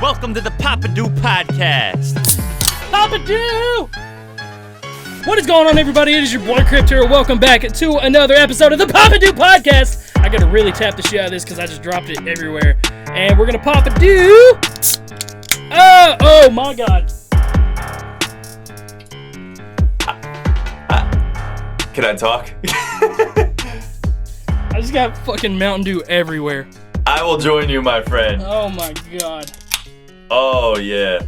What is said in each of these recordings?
Welcome to the Papa-Doo Podcast. Papa-Doo! What is going on, everybody? It is your boy Crypt here. Welcome back to another episode of the Papa-Doo Podcast. I gotta really tap the shit out of this because I just dropped it everywhere. And we're gonna Papa-Doo. Oh my god. Can I talk? I just got fucking Mountain Dew everywhere. I will join you, my friend. Oh my god. Oh, yeah.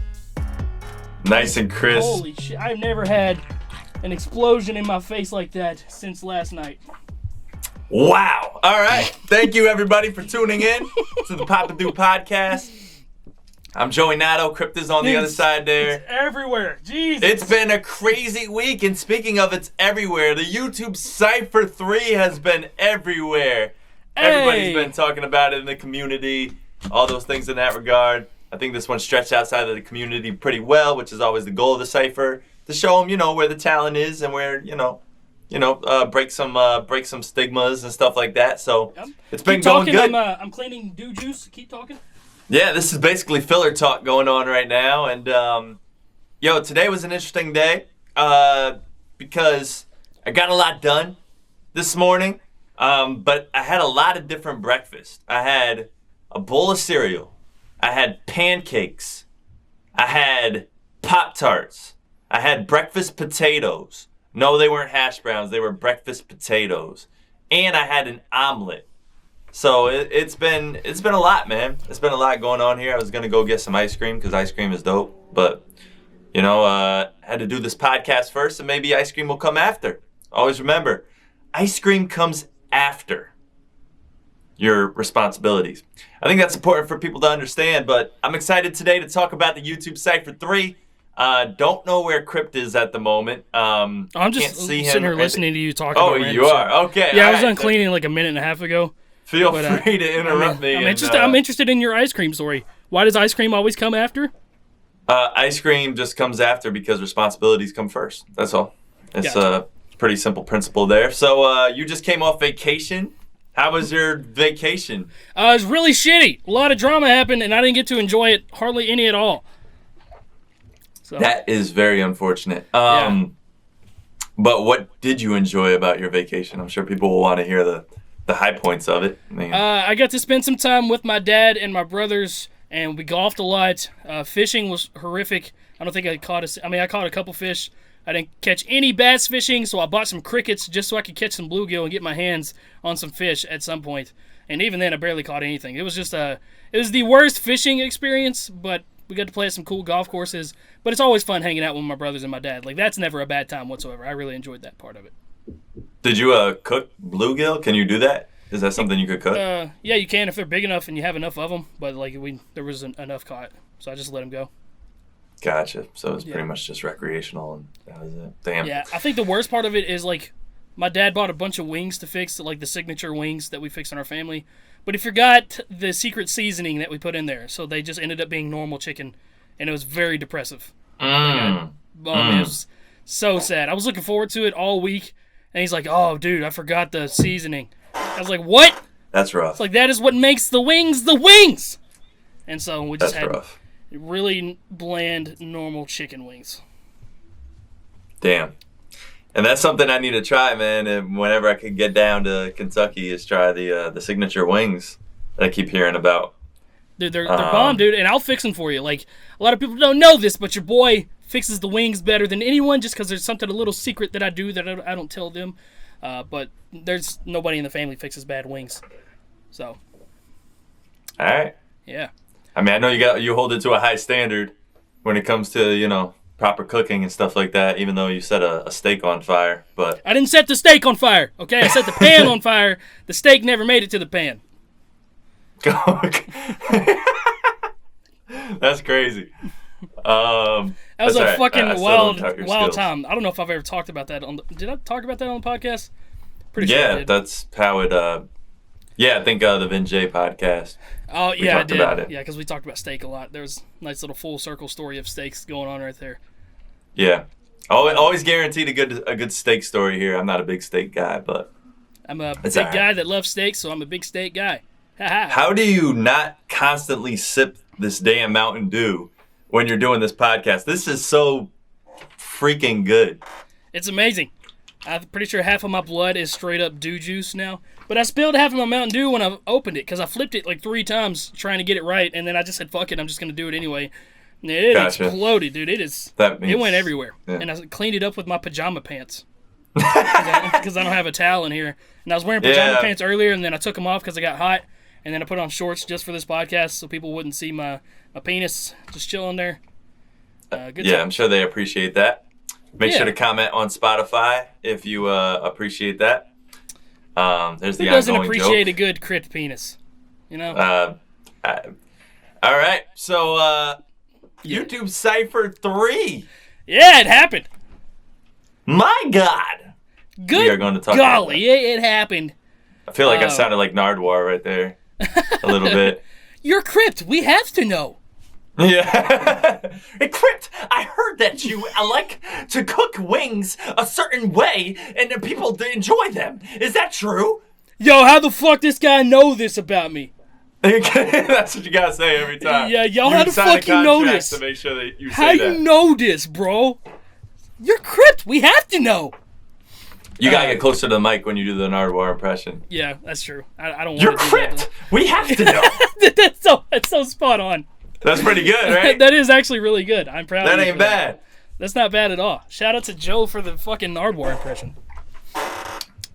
Nice and crisp. Holy shit. I've never had an explosion in my face like that since last night. Wow. All right. Thank you, everybody, for tuning in to the Papa-Doo Podcast. I'm Joey Nato. Crypt is on the other side there. It's everywhere. Jesus. It's been a crazy week, and speaking of it's everywhere, the YouTube Cypher 3 has been everywhere. Hey. Everybody's been talking about it in the community, all those things in that regard. I think this one stretched outside of the community pretty well, which is always the goal of the Cypher, to show them, where the talent is and where, break some stigmas and stuff like that. So it's been going good. I'm cleaning Dew Juice. Keep talking. Yeah, this is basically filler talk going on right now. And, today was an interesting day because I got a lot done this morning, but I had a lot of different breakfasts. I had a bowl of cereal. I had pancakes. I had Pop-Tarts. I had breakfast potatoes. No, they weren't hash browns. They were breakfast potatoes. And I had an omelet. So it's been a lot, man. It's been a lot going on here. I was going to go get some ice cream because ice cream is dope. But, had to do this podcast first, and maybe ice cream will come after. Always remember, ice cream comes after your responsibilities. I think that's important for people to understand, but I'm excited today to talk about the YouTube Cypher 3. Don't know where Crypt is at the moment. I'm just can't see sitting him here listening to you talk. Oh, about you are? Okay. Yeah, I was done cleaning like a minute and a half ago. Feel free to interrupt me. I'm interested in your ice cream story. Why does ice cream always come after? Ice cream just comes after because responsibilities come first. That's all. It's a pretty simple principle there. So you just came off vacation. How was your vacation? It was really shitty. A lot of drama happened, and I didn't get to enjoy it hardly any at all. So. That is very unfortunate. Yeah. But what did you enjoy about your vacation? I'm sure people will want to hear the high points of it. I got to spend some time with my dad and my brothers, and we golfed a lot. Fishing was horrific. I don't think I caught I caught a couple fish. I didn't catch any bass fishing, so I bought some crickets just so I could catch some bluegill and get my hands on some fish at some point. And even then, I barely caught anything. It was just it was the worst fishing experience, but we got to play at some cool golf courses. But it's always fun hanging out with my brothers and my dad. Like, that's never a bad time whatsoever. I really enjoyed that part of it. Did you cook bluegill? Can you do that? Is that something you could cook? Yeah, you can if they're big enough and you have enough of them. But there wasn't enough caught, so I just let them go. Gotcha. So it's pretty much just recreational, and that was it. Damn. Yeah, I think the worst part of it is, my dad bought a bunch of wings to fix, the signature wings that we fix in our family. But he forgot the secret seasoning that we put in there, so they just ended up being normal chicken, and it was very depressive. Man, it was so sad. I was looking forward to it all week, and he's like, "Oh, dude, I forgot the seasoning." I was like, "What?" That's rough. It's like, that is what makes the wings the wings! And so we just had rough. Really bland, normal chicken wings. Damn. And that's something I need to try, man. And whenever I could get down to Kentucky, is try the signature wings that I keep hearing about. Dude, they're bomb, dude. And I'll fix them for you. Like, a lot of people don't know this, but your boy fixes the wings better than anyone just because there's something, a little secret that I do that I don't tell them. But there's nobody in the family fixes bad wings. So. All right. Yeah. I mean, I know you hold it to a high standard when it comes to, proper cooking and stuff like that, even though you set a steak on fire. But I didn't set the steak on fire, okay? I set the pan on fire. The steak never made it to the pan. That's crazy. That was a fucking wild skills. time. I don't know if I've ever talked about that did I talk about that on the podcast? Pretty sure I did. That's how it I think the Vin J podcast. Oh, yeah, I did. About it. Yeah, because we talked about steak a lot. There was a nice little full circle story of steaks going on right there. Yeah. Always guaranteed a good steak story here. I'm not a big steak guy, but I'm a big guy that loves steaks, so I'm a big steak guy. How do you not constantly sip this damn Mountain Dew when you're doing this podcast. This is so freaking good. It's amazing. I'm pretty sure half of my blood is straight up dew juice now. But I spilled half of my Mountain Dew when I opened it because I flipped it like 3 times trying to get it right, and then I just said, fuck it, I'm just going to do it anyway. And it exploded, dude. It went everywhere. Yeah. And I cleaned it up with my pajama pants because I don't have a towel in here. And I was wearing pajama pants earlier, and then I took them off because I got hot, and then I put on shorts just for this podcast so people wouldn't see my penis just chilling there. Good time. I'm sure they appreciate that. Make sure to comment on Spotify if you appreciate that. There's the Who doesn't ongoing appreciate joke. a good crypt penis? You know? All right. So, YouTube Cypher 3. Yeah, it happened. My God. Good We are going to talk golly, about it happened. I feel like I sounded like Nardwar right there. A little bit. You're crypt. We have to know. Yeah. Hey, Crypt, I heard that you like to cook wings a certain way and that people enjoy them. Is that true? Yo, how the fuck this guy know this about me? That's what you gotta say every time. Yeah, yo, how the fuck you know this? To make sure that you say how that. you know this, bro? You're crypt. We have to know. You gotta get closer to the mic when you do the Nardwar impression. Yeah, that's true. I don't want You're to do Crypt. that. We have to know. That's so spot on. That's pretty good, right? That is actually really good. I'm proud of you. That ain't bad. That's not bad at all. Shout out to Joe for the fucking Nardwar impression.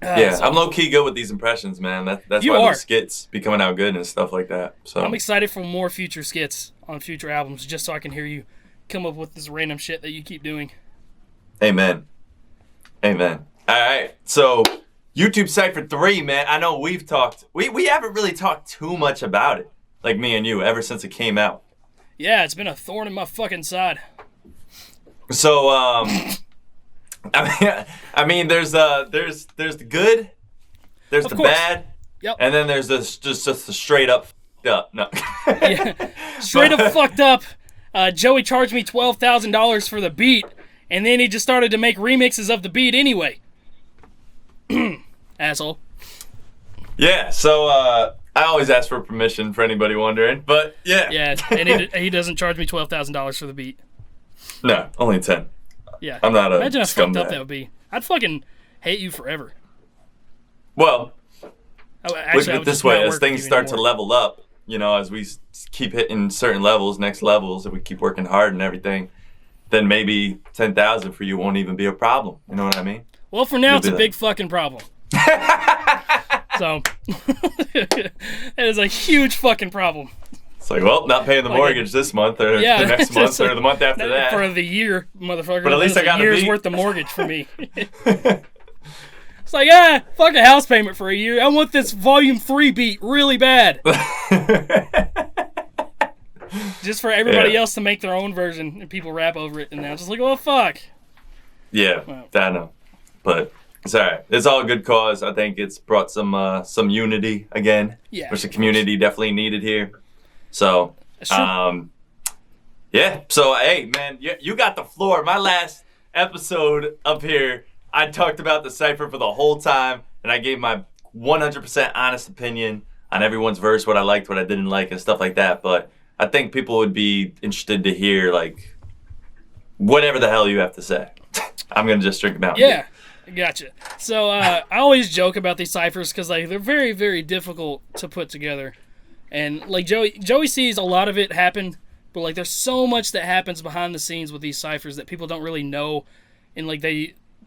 I'm low key good with these impressions, man. That's why those skits be coming out good and stuff like that. So I'm excited for more future skits on future albums, just so I can hear you come up with this random shit that you keep doing. Amen. All right, so YouTube Cypher 3, man. I know we've talked. We haven't really talked too much about it, like me and you, ever since it came out. Yeah, it's been a thorn in my fucking side. So, I mean, there's the good, there's of the course. bad, and then there's this just the straight up up. No, straight up fucked up. Joey charged me $12,000 for the beat, and then he just started to make remixes of the beat anyway. Asshole. Yeah. So, I always ask for permission for anybody wondering, but yeah. Yeah, and he doesn't charge me $12,000 for the beat. No, only 10. Yeah. I'm not a Imagine how fucked up scumbag. that would be. I'd fucking hate you forever. Well, Actually, look I at would it this just way: not as work things with you start to anymore. level up, you know, as we keep hitting certain levels, next levels, if we keep working hard and everything, then maybe 10,000 for you won't even be a problem. You know what I mean? Well, for now, You'll it's be a like- big fucking problem. So, it is a huge fucking problem. It's like, well, not paying the mortgage this month, or the next month, or the month after that. For the year, motherfucker. But at least That is I got a a year's beat. worth of mortgage for me. It's like, fuck a house payment for a year. I want this volume 3 beat really bad. Just for everybody else to make their own version and people rap over it. And I'm just like, oh, fuck. Yeah, I know. But it's all right. It's all a good cause. I think it's brought some unity again, which the community definitely needed here. So, That's true. yeah. So, hey, man, you got the floor. My last episode up here, I talked about the Cypher for the whole time, and I gave my 100% honest opinion on everyone's verse, what I liked, what I didn't like, and stuff like that. But I think people would be interested to hear, like, whatever the hell you have to say. I'm going to just drink Mountain Dew. Yeah, gotcha. So I always joke about these ciphers because like they're very, very difficult to put together, and like Joey sees a lot of it happen, but like there's so much that happens behind the scenes with these ciphers that people don't really know, and like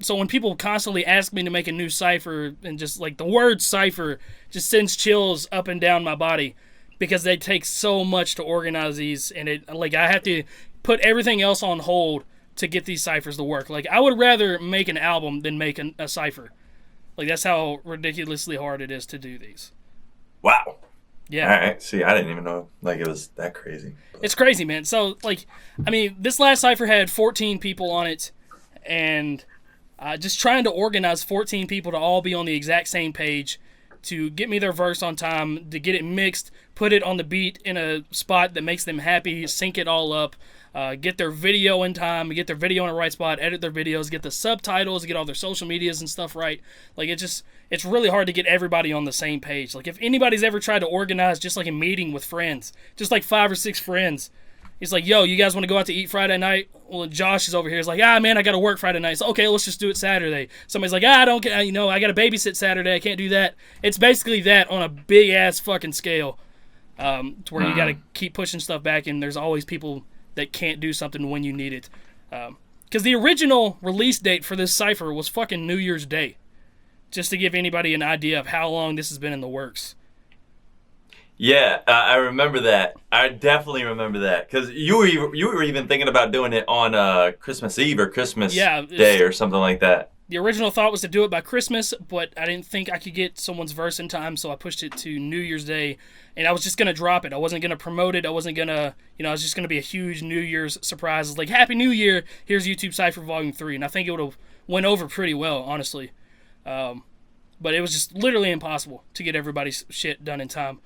so when people constantly ask me to make a new cipher, and just like the word cipher just sends chills up and down my body because they take so much to organize these, and it like I have to put everything else on hold to get these ciphers to work. Like, I would rather make an album than make a cipher. Like, that's how ridiculously hard it is to do these. Wow. Yeah. All right. See, I didn't even know like it was that crazy. It's crazy, man. So, like, I mean, this last cipher had 14 people on it, and just trying to organize 14 people to all be on the exact same page to get me their verse on time, to get it mixed, put it on the beat in a spot that makes them happy, sync it all up, get their video in time, get their video in the right spot, edit their videos, get the subtitles, get all their social medias and stuff right. Like, it's really hard to get everybody on the same page. Like, if anybody's ever tried to organize just like a meeting with friends, just like 5 or 6 friends, he's like, yo, you guys want to go out to eat Friday night? Well, Josh is over here. He's like, man, I got to work Friday night. So, okay, let's just do it Saturday. Somebody's like, I don't get, I got to babysit Saturday. I can't do that. It's basically that on a big-ass fucking scale, to where you got to keep pushing stuff back, and there's always people that can't do something when you need it. Because the original release date for this Cypher was fucking New Year's Day, just to give anybody an idea of how long this has been in the works. Yeah, I remember that. I definitely remember that because you were even thinking about doing it on Christmas Eve or Christmas Day or something like that. The original thought was to do it by Christmas, but I didn't think I could get someone's verse in time, so I pushed it to New Year's Day, and I was just gonna drop it. I wasn't gonna promote it. I wasn't gonna, it was just gonna be a huge New Year's surprise. It's like, Happy New Year! Here's YouTube Cypher Volume 3, and I think it would have went over pretty well, honestly. But it was just literally impossible to get everybody's shit done in time.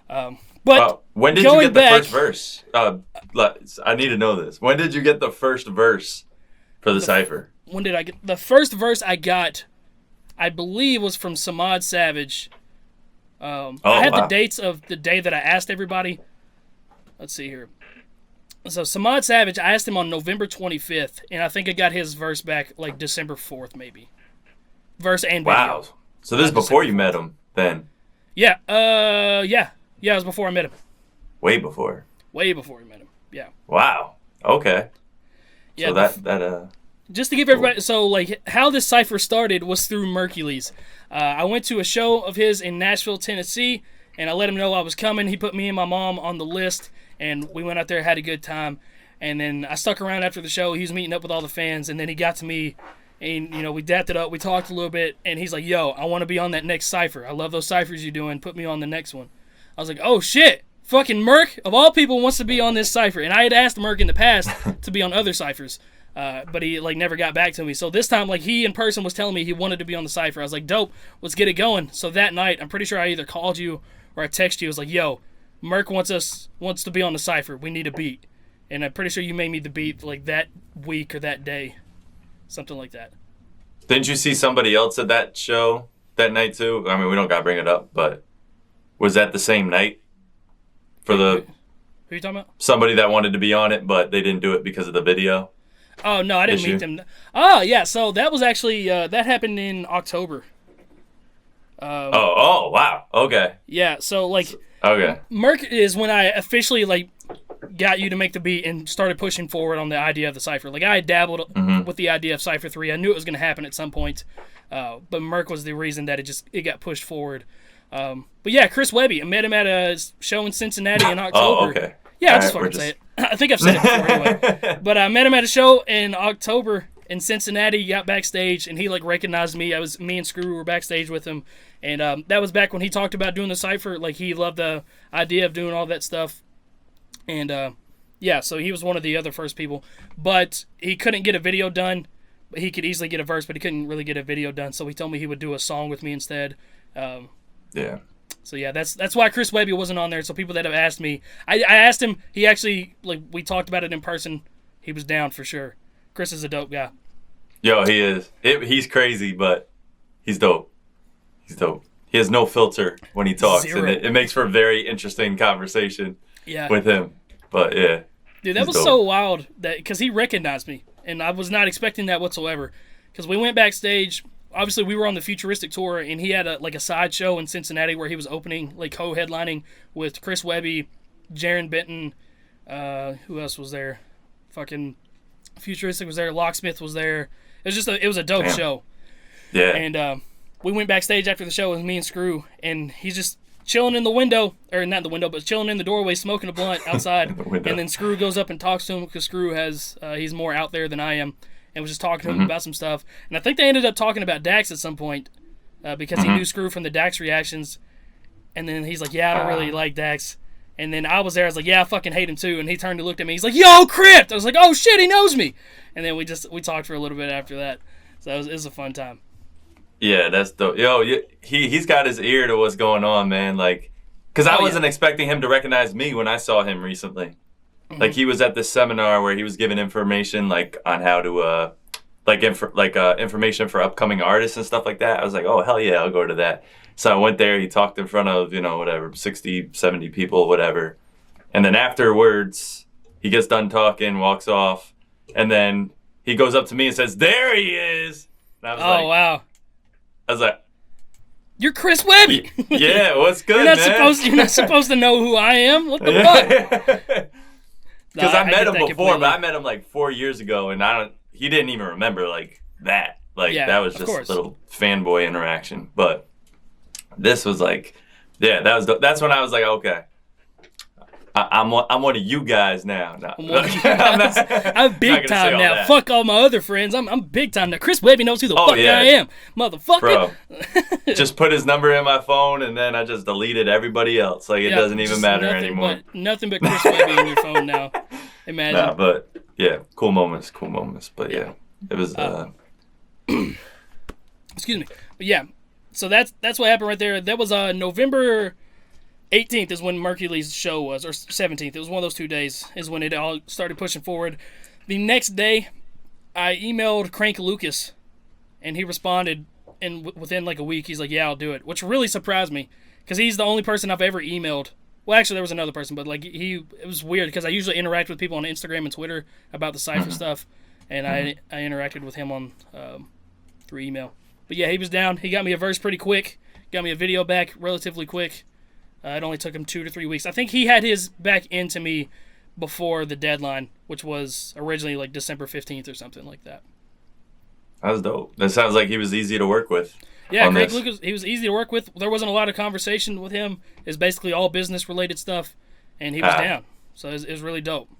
But when did you get the first verse? I need to know this. When did you get the first verse for the Cypher? When did I get the first verse? I got, I believe, was from Samad Savage. I had the dates of the day that I asked everybody. Let's see here. So Samad Savage, I asked him on November 25th, and I think I got his verse back like December 4th, maybe. Verse and video. Wow. So this is before you met him, then? Yeah. Yeah, it was before I met him. Way before. Way before we met him. Yeah. Wow. Okay. Yeah. So that just to give everybody, so like how this Cypher started was through Mercules. I went to a show of his in Nashville, Tennessee, and I let him know I was coming. He put me and my mom on the list, and we went out there, had a good time. And then I stuck around after the show. He was meeting up with all the fans, and then he got to me, and we dapped it up. We talked a little bit, and he's like, "Yo, I want to be on that next Cypher. I love those Cyphers you're doing. Put me on the next one." I was like, "Oh shit, fucking Merc of all people wants to be on this Cypher." And I had asked Merc in the past to be on other Cyphers. But he never got back to me. So this time, he in person was telling me he wanted to be on the Cypher. I was like, dope, let's get it going. So that night, I'm pretty sure I either called you or I texted you. I was like, yo, Merc wants to be on the Cypher. We need a beat. And I'm pretty sure you made me the beat that week or that day, something like that. Didn't you see somebody else at that show that night too? I mean, we don't gotta bring it up, but was that the same night for the? Who are you talking about? Somebody that wanted to be on it, but they didn't do it because of the video. Oh, no, I didn't meet them. Oh, yeah, so that was actually, that happened in October. Oh, wow. Okay. Yeah, so, okay. Merc is when I officially, got you to make the beat and started pushing forward on the idea of the Cypher. I had dabbled with the idea of Cypher 3. I knew it was going to happen at some point, but Merc was the reason that it got pushed forward. But yeah, Chris Webby, I met him at a show in Cincinnati in October. Oh, okay. Yeah, I'll just fucking say it. I think I've said it before anyway. But I met him at a show in October in Cincinnati. He got backstage, and he recognized me. Me and Screw were backstage with him. And that was back when he talked about doing the Cypher. He loved the idea of doing all that stuff. And yeah, so he was one of the other first people. But he couldn't get a video done. He could easily get a verse, but he couldn't really get a video done. So he told me he would do a song with me instead. Yeah. So yeah, that's why Chris Webby wasn't on there. So people that have asked me, I asked him. He actually we talked about it in person. He was down for sure. Chris is a dope guy. Yo, he is. He's crazy, but he's dope. He's dope. He has no filter when he talks, Zero. and it makes for a very interesting conversation. Yeah. With him, but yeah. Dude, that was dope. So wild because he recognized me, and I was not expecting that whatsoever. Because we went backstage. Obviously, we were on the Futuristic tour, and he had a side show in Cincinnati where he was opening, co-headlining with Chris Webby, Jaron Benton, who else was there? Fucking Futuristic was there, Locksmith was there. It was a dope show. Yeah. And we went backstage after the show with me and Screw, and he's just chilling in the window, or not the window, but chilling in the doorway, smoking a blunt outside. And then Screw goes up and talks to him because Screw he's more out there than I am. And was just talking to him about some stuff. And I think they ended up talking about Dax at some point because he knew Screw from the Dax reactions. And then he's like, yeah, I don't really like Dax. And then I was there. I was like, yeah, I fucking hate him too. And he turned and looked at me. He's like, yo, Crypt! I was like, oh, shit, he knows me. And then we talked for a little bit after that. So it was a fun time. Yeah, that's dope. Yo, he's got his ear to what's going on, man. Like, because I wasn't expecting him to recognize me when I saw him recently. Mm-hmm. Like, he was at this seminar where he was giving information, like, on how to, information for upcoming artists and stuff like that. I was like, oh, hell yeah, I'll go to that. So I went there. He talked in front of, 60, 70 people, whatever. And then afterwards, he gets done talking, walks off, and then he goes up to me and says, "There he is." And I was like, wow. I was like, "You're Chris Webby." Yeah, what's good, you're not man? You're not supposed to know who I am. What the fuck? Because I met him before, completely. But I met him like 4 years ago, and he didn't even remember like that. Like that was just a little fanboy interaction. But this was like, that's when I was like, okay. I'm one of you guys now. No. I'm big time now. That. Fuck all my other friends. I'm big time now. Chris Webby knows who the fuck I am, motherfucker. Bro, just put his number in my phone and then I just deleted everybody else. Like it doesn't even matter anymore. Nothing but Chris Webby in your phone now. Imagine. Nah, but yeah, cool moments. But yeah, it was. Excuse me. But yeah, so that's what happened right there. That was November 18th is when Mercury's show was, or 17th. It was one of those 2 days is when it all started pushing forward. The next day, I emailed Crank Lucas, and he responded, and within like a week, he's like, "Yeah, I'll do it," which really surprised me, because he's the only person I've ever emailed. Well, actually, there was another person, but like it was weird, because I usually interact with people on Instagram and Twitter about the Cypher stuff, and I interacted with him on through email. But yeah, he was down. He got me a verse pretty quick, got me a video back relatively quick. It only took him 2 to 3 weeks. I think he had his back into me before the deadline, which was originally like December 15th or something like that. That was dope. That sounds like he was easy to work with. Yeah, Craig Lucas, he was easy to work with. There wasn't a lot of conversation with him. It's basically all business-related stuff, and he was down. So it was really dope.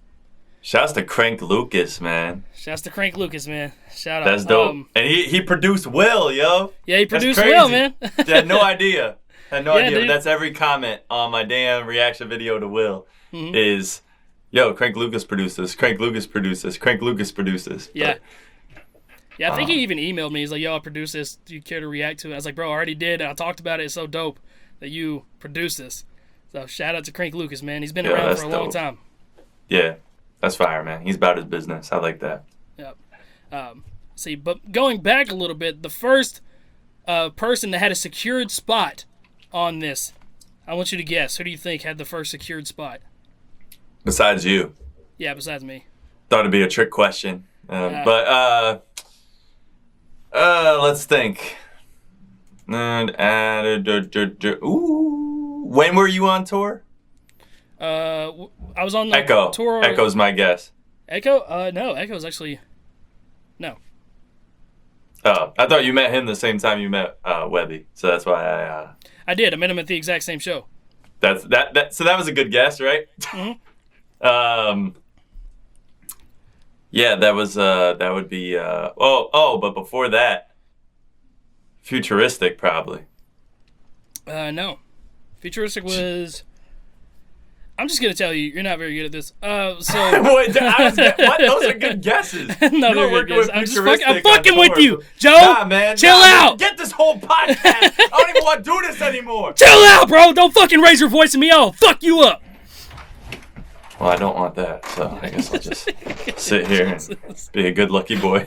Shouts to Crank Lucas, man. Shouts to Crank Lucas, man. Shout out. That's dope. And he produced Will, yo. Yeah, he produced Will, man. I had no idea. I had no idea, dude. But that's every comment on my damn reaction video to Will is, yo, Crank Lucas produced this, Crank Lucas produced this, Crank Lucas produced this. Yeah. Yeah, I think he even emailed me. He's like, "Yo, I produced this. Do you care to react to it?" I was like, "Bro, I already did. I talked about it. It's so dope that you produced this." So shout out to Crank Lucas, man. He's been around for a long time. Yeah, that's fire, man. He's about his business. I like that. Yeah. See, but going back a little bit, the first person that had a secured spot on this, I want you to guess. Who do you think had the first secured spot? Besides you. Yeah, besides me. Thought it'd be a trick question. But let's think. Ooh, when were you on tour? I was on the Echo. tour. Echo's my guess. Echo? No, Echo's actually... No. Oh, I thought you met him the same time you met Webby, so that's why I did. I met him at the exact same show. So that was a good guess, right? Mm-hmm. Yeah, that would be but before that, Futuristic probably. No. Futuristic was... I'm just gonna tell you, you're not very good at this. So what? Those are good guesses. No, they're good guesses. I'm fucking with you, Joe. Nah, man. Chill out. Get this whole podcast. I don't even want to do this anymore. Chill out, bro. Don't fucking raise your voice at me. I'll fuck you up. Well, I don't want that, so I guess I'll just sit here and be a good lucky boy.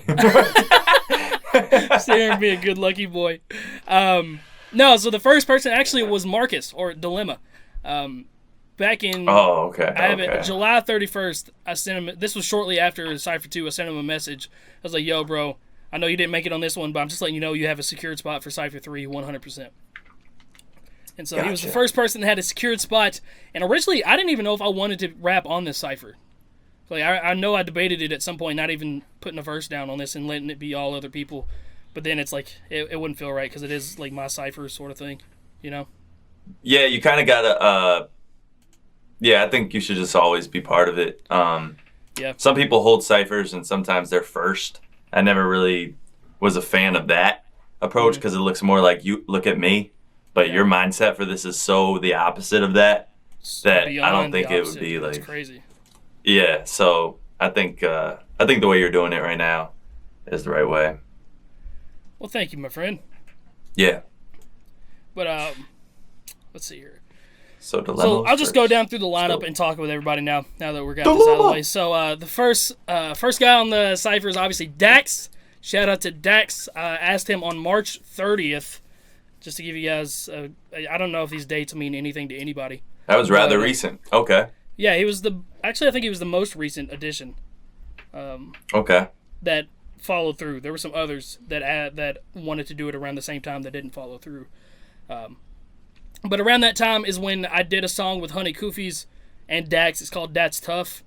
Sit here and be a good lucky boy. No, so the first person actually was Marcus, or Dilemma. Back in July 31st, I sent him. This was shortly after Cypher 2. I sent him a message. I was like, "Yo, bro, I know you didn't make it on this one, but I'm just letting you know you have a secured spot for Cypher 3, 100%." And so he was the first person that had a secured spot. And originally, I didn't even know if I wanted to rap on this Cypher. Like I know I debated it at some point, not even putting a verse down on this and letting it be all other people. But then it's like it wouldn't feel right because it is like my Cypher sort of thing, you know? Yeah, you kind of gotta. Yeah, I think you should just always be part of it. Yeah. Some people hold ciphers, and sometimes they're first. I never really was a fan of that approach because it looks more like you look at me, but your mindset for this is so the opposite of that that I don't think it would be like. It's crazy. Yeah, so I think the way you're doing it right now is the right way. Well, thank you, my friend. Yeah. But let's see here. So I'll just go down through the lineup and talk with everybody now that we're got this out of the way. So the first guy on the Cypher is obviously Dax. Shout out to Dax. Asked him on March 30th, just to give you guys. I don't know if these dates mean anything to anybody. That was rather recent. Okay. Yeah, he was actually I think he was the most recent addition. Okay. That followed through. There were some others that wanted to do it around the same time that didn't follow through. But around that time is when I did a song with Honey Kufi's and Dax. It's called That's Tough.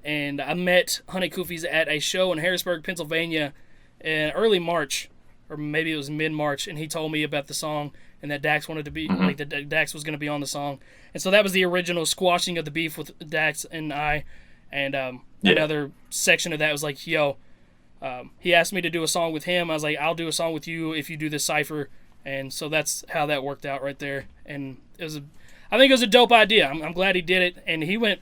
And I met Honey Kufi's at a show in Harrisburg, Pennsylvania in early March, or maybe it was mid-March, and he told me about the song and that Dax wanted to be, that Dax was going to be on the song. And so that was the original squashing of the beef with Dax and I. And another section of that was like, yo, he asked me to do a song with him. I was like, I'll do a song with you if you do this Cypher. And so that's how that worked out right there. And I think it was a dope idea. I'm glad he did it. And he went,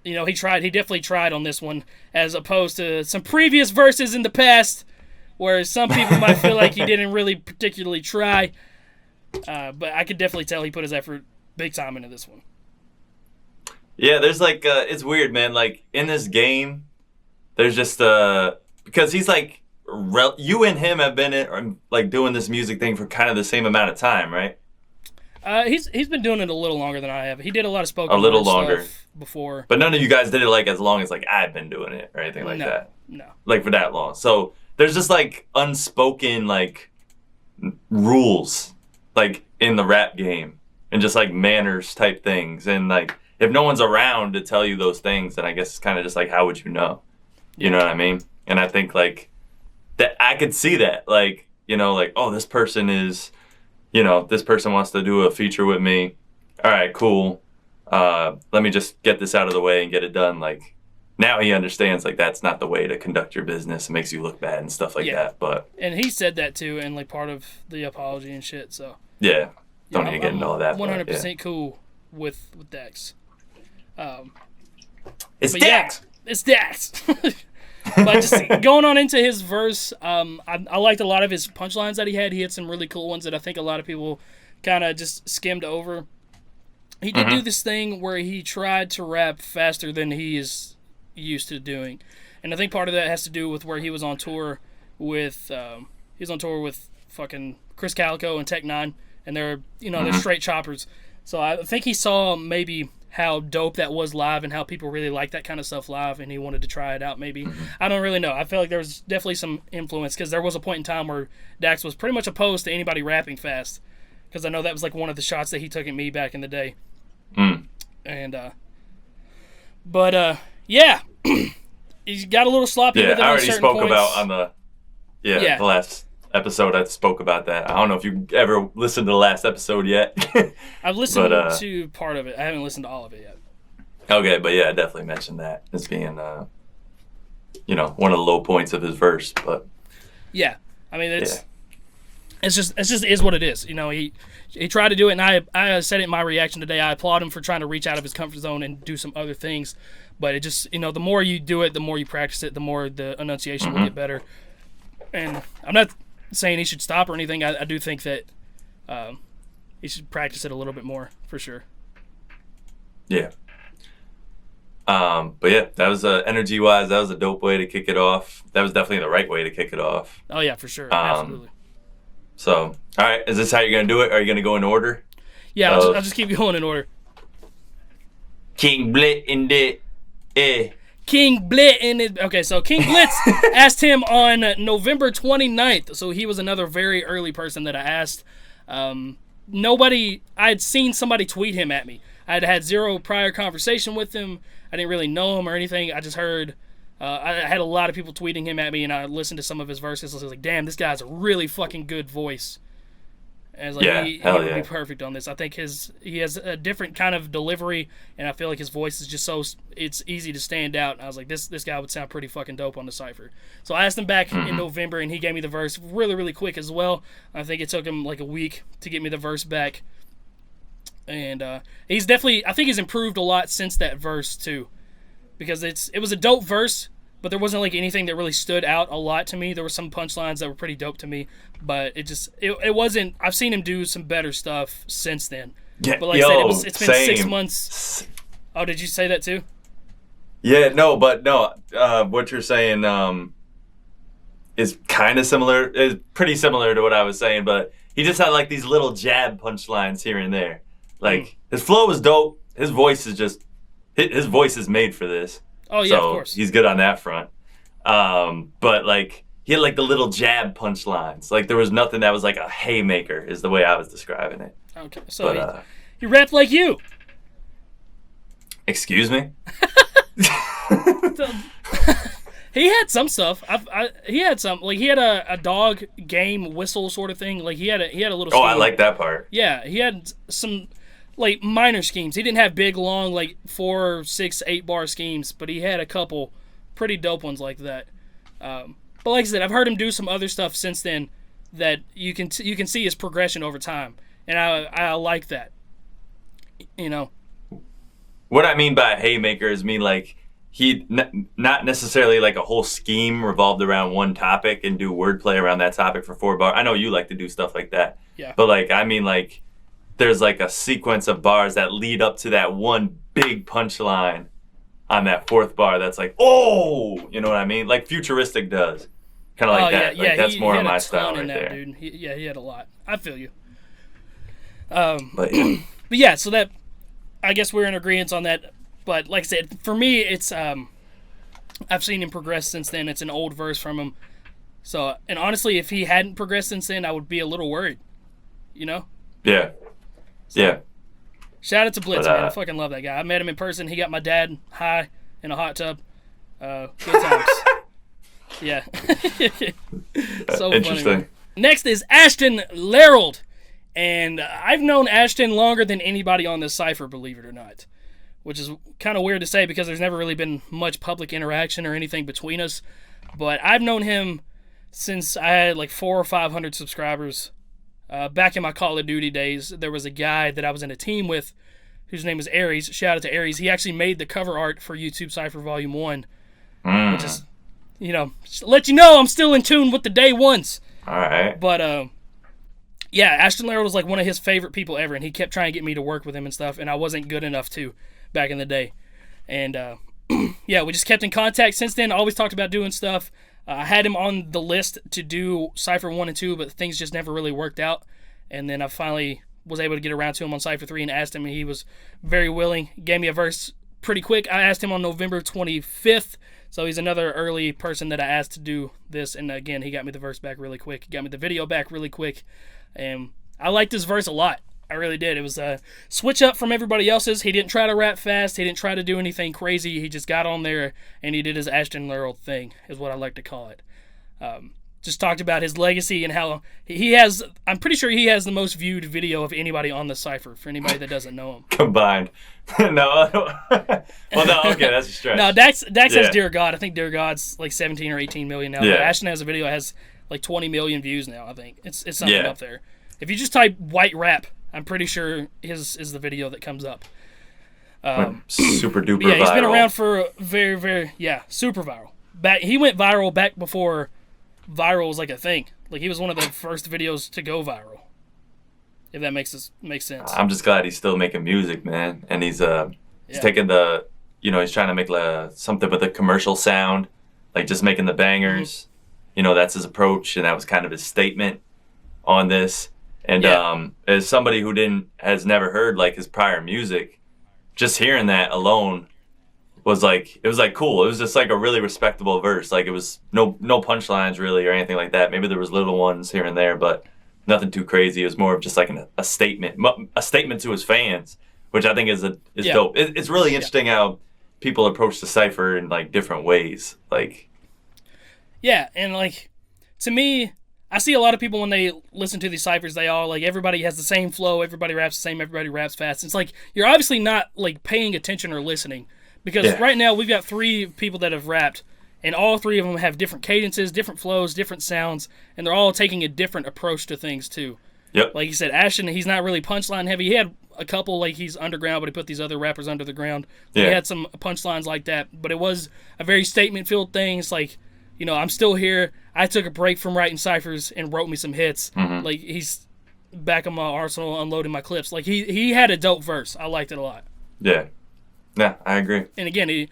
he definitely tried on this one, as opposed to some previous verses in the past where some people might feel like he didn't really particularly try. But I could definitely tell he put his effort big time into this one. Yeah, there's like, it's weird, man. Like, in this game, there's just, because he's like, you and him have been doing this music thing for kind of the same amount of time, right? He's been doing it a little longer than I have. He did a lot of spoken word stuff before. But none of you guys did it like as long as like I've been doing it or anything like that. No. Like for that long. So there's just like unspoken like rules like in the rap game and just like manners type things. And like if no one's around to tell you those things, then I guess it's kind of just like, how would you know? You know what I mean? And I think like that I could see that, like, like, oh, this person is, this person wants to do a feature with me. All right, cool. Let me just get this out of the way and get it done. Like, now he understands, like, that's not the way to conduct your business. It makes you look bad and stuff like that. But and he said that too, and like part of the apology and shit. So yeah, don't need to get into all that. 100% cool with Dax. It's Dax. Yeah, it's Dax. But just going on into his verse, I liked a lot of his punchlines that he had. He had some really cool ones that I think a lot of people kind of just skimmed over. He did do this thing where he tried to rap faster than he is used to doing. And I think part of that has to do with where he was on tour with fucking Chris Calico and Tech 9, and they're straight choppers. So I think he saw maybe how dope that was live and how people really like that kind of stuff live, and he wanted to try it out maybe. I don't really know. I feel like there was definitely some influence, because there was a point in time where Dax was pretty much opposed to anybody rapping fast, because I know that was like one of the shots that he took at me back in the day. And yeah, he got a little sloppy with it. I already spoke points. About on the the last episode. I spoke about that. I don't know if you ever listened to the last episode yet. I've listened to part of it. I haven't listened to all of it yet. Okay, but yeah, I definitely mentioned that as being one of the low points of his verse. But yeah, I mean it's just is what it is. He tried to do it, and I said it in my reaction today. I applaud him for trying to reach out of his comfort zone and do some other things. But it just the more you do it, the more you practice it, the more the enunciation will get better. And I'm not saying he should stop or anything. I do think that he should practice it a little bit more, for sure. Yeah. But yeah, that was energy-wise, that was a dope way to kick it off. That was definitely the right way to kick it off. Oh yeah, for sure, absolutely. So, all right, is this how you're gonna do it? Are you gonna go in order? Yeah, I'll just keep going in order. King Blip in the King Blitz in it. Okay, so King Blitz asked him on November 29th. So he was another very early person that I asked. I had seen somebody tweet him at me. I had had zero prior conversation with him. I didn't really know him or anything. I just heard, I had a lot of people tweeting him at me, and I listened to some of his verses. I was like, damn, this guy has a really fucking good voice. And I was like, he would be perfect on this. I think he has a different kind of delivery, and I feel like his voice is just it's easy to stand out. And I was like, this guy would sound pretty fucking dope on the Cypher. So I asked him back in November, and he gave me the verse really, really quick as well. I think it took him like a week to get me the verse back. And I think he's improved a lot since that verse too, because it was a dope verse, but there wasn't like anything that really stood out a lot to me. There were some punchlines that were pretty dope to me, but it wasn't. I've seen him do some better stuff since then. Yeah, but like I said, it's been 6 months. Oh, did you say that too? Yeah, no, what you're saying is kind of similar. Is pretty similar to what I was saying, but he just had like these little jab punchlines here and there. Like his flow is dope. His voice is made for this. Oh yeah, so of course. He's good on that front. But like he had like the little jab punchlines. Like there was nothing that was like a haymaker, is the way I was describing it. Okay, so he rapped like you. Excuse me? He had some stuff. He had some, like he had a dog game whistle sort of thing. Like he had a little. Oh, I like that part. Yeah, he had some like minor schemes. He didn't have big, long, like 4, 6, 8 bar schemes, but he had a couple pretty dope ones like that. But like I said, I've heard him do some other stuff since then that you can see his progression over time, and I like that. You know. What I mean by haymaker is like he not necessarily like a whole scheme revolved around one topic and do wordplay around that topic for 4 bars. I know you like to do stuff like that. Yeah. But like I mean like there's like a sequence of bars that lead up to that one big punchline on that 4th bar that's like, oh, you know what I mean? Like Futuristic does. Kind of like that. Yeah, like, that's he more had of my a style ton right in that, there. dude. He had a lot. I feel you. But yeah. But yeah, so that, I guess we're in agreement on that. But like I said, for me, it's I've seen him progress since then. It's an old verse from him. So, and honestly, if he hadn't progressed since then, I would be a little worried. You know? Yeah. Yeah. Shout out to Blip, man. I fucking love that guy. I met him in person. He got my dad high in a hot tub. Good times. Yeah. So interesting. funny, man. Next is Ashton Laurel. And I've known Ashton longer than anybody on this Cypher, believe it or not. Which is kind of weird to say because there's never really been much public interaction or anything between us. But I've known him since I had like 400 or 500 subscribers. Back in my Call of Duty days, there was a guy that I was in a team with whose name was Aries. Shout out to Aries. He actually made the cover art for YouTube Cypher Volume 1. Which is, you know, just to let you know I'm still in tune with the day ones. All right. But, yeah, Ashton Laurel was like one of his favorite people ever, and he kept trying to get me to work with him and stuff, and I wasn't good enough to back in the day. And, yeah, we just kept in contact since then. Always talked about doing stuff. I had him on the list to do Cypher 1 and 2, but things just never really worked out. And then I finally was able to get around to him on Cypher 3 and asked him, and he was very willing. Gave me a verse pretty quick. I asked him on November 25th, so he's another early person that I asked to do this. And again, he got me the verse back really quick. He got me the video back really quick. And I liked this verse a lot. I really did. It was a switch up from everybody else's. He didn't try to rap fast. He didn't try to do anything crazy. He just got on there and he did his Ashton Laurel thing, is what I like to call it. Just talked about his legacy and how he has, I'm pretty sure he has the most viewed video of anybody on the Cypher, for anybody that doesn't know him. Combined. No. Well, no, okay, that's a stretch. No, Dax has Dear God. I think Dear God's like 17 or 18 million now. Yeah. But Ashton has a video that has like 20 million views now, I think. It's something up there. If you just type white rap, I'm pretty sure his is the video that comes up. Super duper viral. Yeah, he's been around for very, very, super viral. He went viral back before viral was like a thing. Like he was one of the first videos to go viral. If that makes sense. I'm just glad he's still making music, man. And he's taking the, he's trying to make something with a commercial sound, like just making the bangers. Mm-hmm. That's his approach, and that was kind of his statement on this. And as somebody who has never heard like his prior music, just hearing that alone was like, it was like cool. It was just like a really respectable verse. Like it was no punchlines really or anything like that. Maybe there was little ones here and there, but nothing too crazy. It was more of just like a statement to his fans, which I think is dope. It's really interesting how people approach the Cypher in like different ways. Like, yeah, and like to me, I see a lot of people when they listen to these Cyphers, they all like everybody has the same flow, everybody raps the same, everybody raps fast. It's like you're obviously not like paying attention or listening, because right now we've got 3 people that have rapped, and all 3 of them have different cadences, different flows, different sounds, and they're all taking a different approach to things too. Yep. Like you said, Ashton, he's not really punchline heavy. He had a couple, like he's underground, but he put these other rappers under the ground. He Yeah. had some punchlines like that, but it was a very statement-filled thing. It's like, I'm still here. I took a break from writing ciphers and wrote me some hits. Like, he's back in my arsenal, unloading my clips. Like, he had a dope verse. I liked it a lot. Yeah. Yeah, I agree. And again, he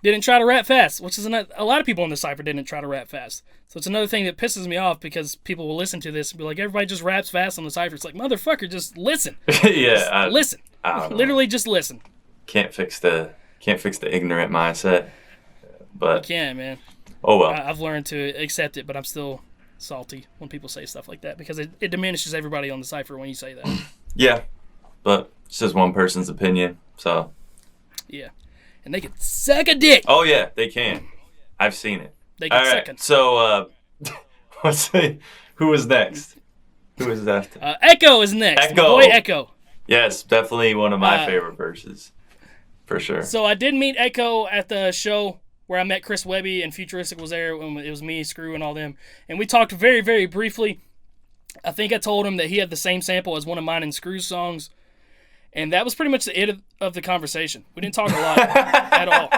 didn't try to rap fast, which is a lot of people in the cypher didn't try to rap fast. So it's another thing that pisses me off because people will listen to this and be like, everybody just raps fast on the cypher. It's like, motherfucker, just listen. Yeah. Listen. I don't know. Literally just listen. Can't fix the ignorant mindset. But You can't, man. oh well. I've learned to accept it, but I'm still salty when people say stuff like that because it diminishes everybody on the cypher when you say that. Yeah. But it's just one person's opinion. So Yeah. And they can suck a dick. oh yeah, they can. I've seen it. They can All suck right. it. So let's see who was next. Who was after? Echo is next. Echo. My boy Echo. Yes, definitely one of my favorite verses. For sure. So I did meet Echo at the show where I met Chris Webby and Futuristic was there. When it was me, Screw, and all them. And we talked very, very briefly. I think I told him that he had the same sample as one of mine and Screw's songs. And that was pretty much the end of the conversation. We didn't talk a lot at all.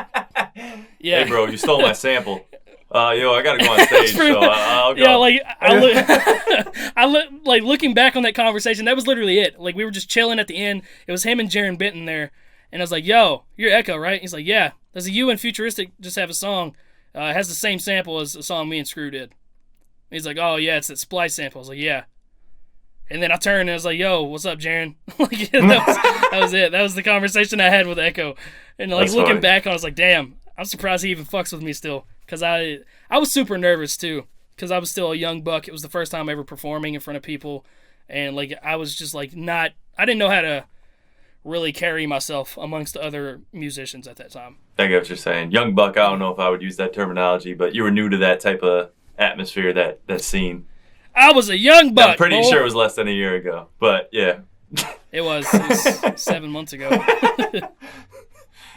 Yeah. Hey, bro, you stole my sample. I gotta go on stage, so I'll go. Yeah, like like looking back on that conversation, that was literally it. Like we were just chilling at the end. It was him and Jaron Benton there, and I was like, "Yo, you're Echo, right?" He's like, "Yeah." Does you and Futuristic just have a song? It has the same sample as the song me and Screw did. He's like, "Oh yeah, it's that Splice sample." I was like, "Yeah." And then I turned and I was like, "Yo, what's up, Jaron?" Like that was it. That was the conversation I had with Echo. And like That's looking funny. back, I was like, "Damn, I'm surprised he even fucks with me still." Because I was super nervous too. Because I was still a young buck. It was the first time ever performing in front of people, and like I was just like I didn't know how to really carry myself amongst other musicians at that time. I get what you're saying. Young buck, I don't know if I would use that terminology, but you were new to that type of atmosphere, that scene. I was a young buck. I'm pretty boy. sure it was less than a year ago, but yeah. It was 7 months ago.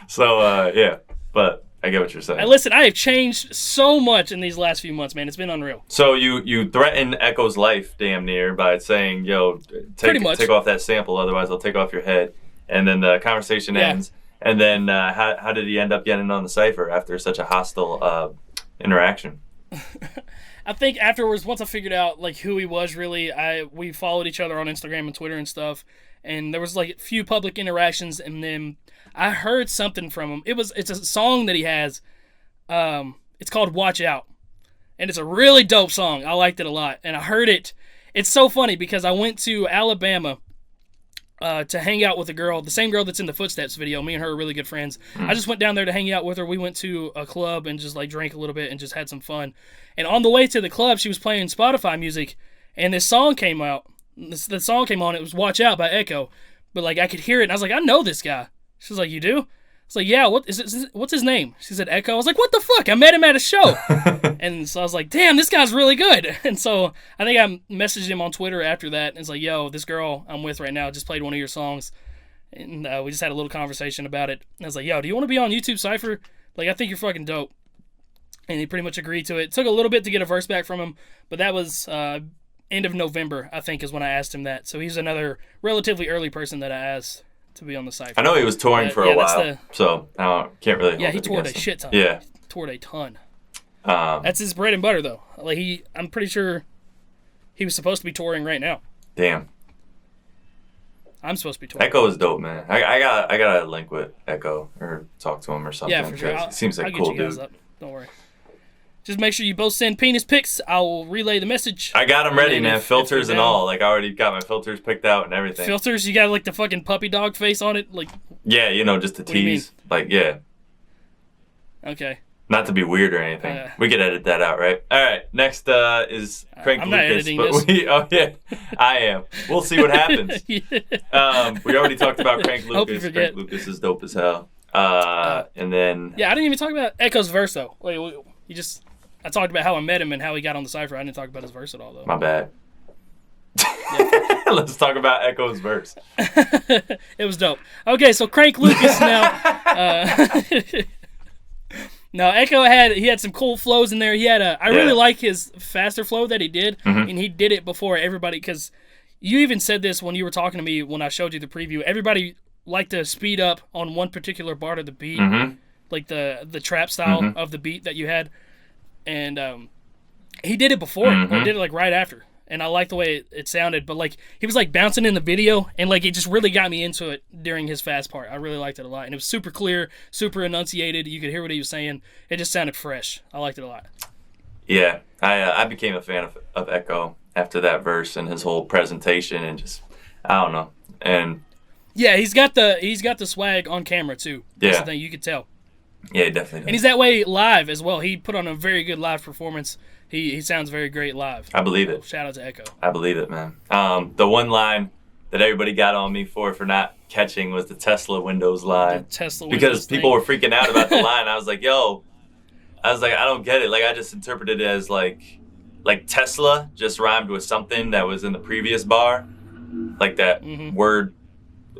So, yeah, but I get what you're saying. Hey, listen, I have changed so much in these last few months, man. It's been unreal. So you threaten Echo's life damn near by saying, "Yo, Pretty much. take off that sample, otherwise I'll take off your head." And then the conversation Yeah. ends. And then how did he end up getting on the cypher after such a hostile interaction? I think afterwards, once I figured out like who he was really, we followed each other on Instagram and Twitter and stuff, and there was like a few public interactions, and then I heard something from him. It's a song that he has. It's called "Watch Out," and it's a really dope song. I liked it a lot, and I heard it. It's so funny because I went to Alabama to hang out with a girl, the same girl that's in the Footsteps video. Me and her are really good friends. I just went down there to hang out with her. We went to a club and just like drank a little bit and just had some fun. And on the way to the club, she was playing Spotify music, and this song came out. The song came on. It was "Watch Out" by Echo, but like I could hear it, and I was like, I know this guy. She was like, "You do?" I was like, "Yeah." What's his name? She said Echo. I was like, "What the fuck?" I met him at a show, and so I was like, "Damn, this guy's really good." And so I think I messaged him on Twitter after that, and it's like, "Yo, this girl I'm with right now just played one of your songs," and we just had a little conversation about it. And I was like, "Yo, do you want to be on YouTube Cypher? Like, I think you're fucking dope." And he pretty much agreed to it. It took a little bit to get a verse back from him, but that was end of November, I think, is when I asked him that. So he's another relatively early person that I asked to be on the Cypher. I know he was touring for a while, so I can't really. Yeah, hold he it toured a against him. shit ton. Yeah, He toured a ton. um, That's his bread and butter, though. Like I'm pretty sure he was supposed to be touring right now. damn. I'm supposed to be touring. Echo is dope, man. I gotta link with Echo or talk to him or something. Yeah, for sure. 'cause he seems like I'll a cool get you guys dude. up. Don't worry. Just make sure you both send penis pics. I will relay the message. I got them ready, And man. if Filters you're and down- all. Like I already got my filters picked out and everything. Filters, you got like the fucking puppy dog face on it? Like, Yeah, just to do you tease. Like, yeah. okay. Not to be weird or anything. We could edit that out, right? All right. Next is Crank I'm not Lucas. editing But this. oh yeah, I am. We'll see what happens. Yeah. We already talked about Crank Hope you Lucas. forget. Crank Lucas is dope as hell. And then Yeah, I didn't even talk about Echo's verse though. Like, I talked about how I met him and how he got on the Cypher. I didn't talk about his verse at all though. my bad. Let's talk about Echo's verse. It was dope. Okay, so Crank Lucas now. No, Echo had some cool flows in there. He had I really like his faster flow that he did, and he did it before everybody because you even said this when you were talking to me when I showed you the preview. Everybody liked to speed up on one particular part of the beat, like the trap style of the beat that you had, and he did it before it, or did it like right after, and I liked the way it sounded. But like he was like bouncing in the video, and like it just really got me into it during his fast part. I really liked it a lot, and it was super clear, super enunciated. You could hear what he was saying. It just sounded fresh. I liked it a lot. Yeah, I became a fan of Echo after that verse and his whole presentation, and just I don't know. And yeah, he's got the swag on camera too. That's Yeah. the thing, you could tell. yeah, he definitely does. And he's that way live as well. He put on a very good live performance. He sounds very great live. I believe it. Shout out to Echo. I believe it, man. The one line that everybody got on me for not catching was the Tesla Windows line. The Tesla because Windows people thing. were freaking out about the line. I was like, I don't get it. Like, I just interpreted it as like Tesla just rhymed with something that was in the previous bar. Like that word,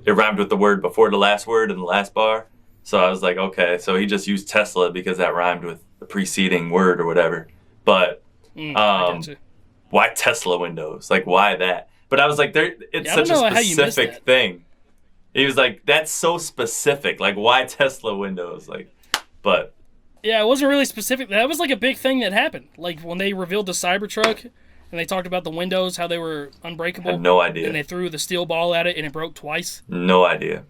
it rhymed with the word before the last word in the last bar. So I was like, okay, so he just used Tesla because that rhymed with the preceding word or whatever. But I gotcha. why Tesla windows? Like, why that? But I was like, it's I such don't know a how you missed specific that. thing. He was like, that's so specific. Like, why Tesla windows? Like, but Yeah, it wasn't really specific. That was like a big thing that happened. Like when they revealed the Cybertruck and they talked about the windows, how they were unbreakable. I had no idea. And they threw the steel ball at it and it broke twice. No idea.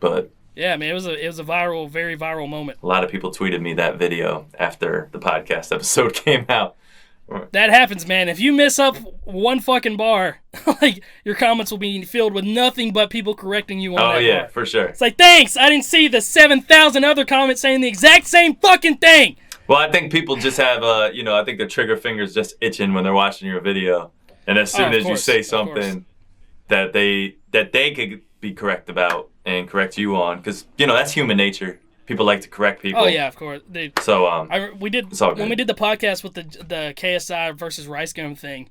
But Yeah, man, it was a viral, very viral moment. a lot of people tweeted me that video after the podcast episode came out. That happens, man. If you miss up one fucking bar, like your comments will be filled with nothing but people correcting you on Oh, that yeah, bar. for sure. It's like, thanks, I didn't see the 7,000 other comments saying the exact same fucking thing. Well, I think people just have, I think the trigger finger's just itching when they're watching your video. And as soon of as you course, say of something that they could be correct about and correct you on, because, that's human nature. People like to correct people. Oh, yeah, of course. So, We did it's all good. when we did the podcast with the KSI versus Rice Gum thing.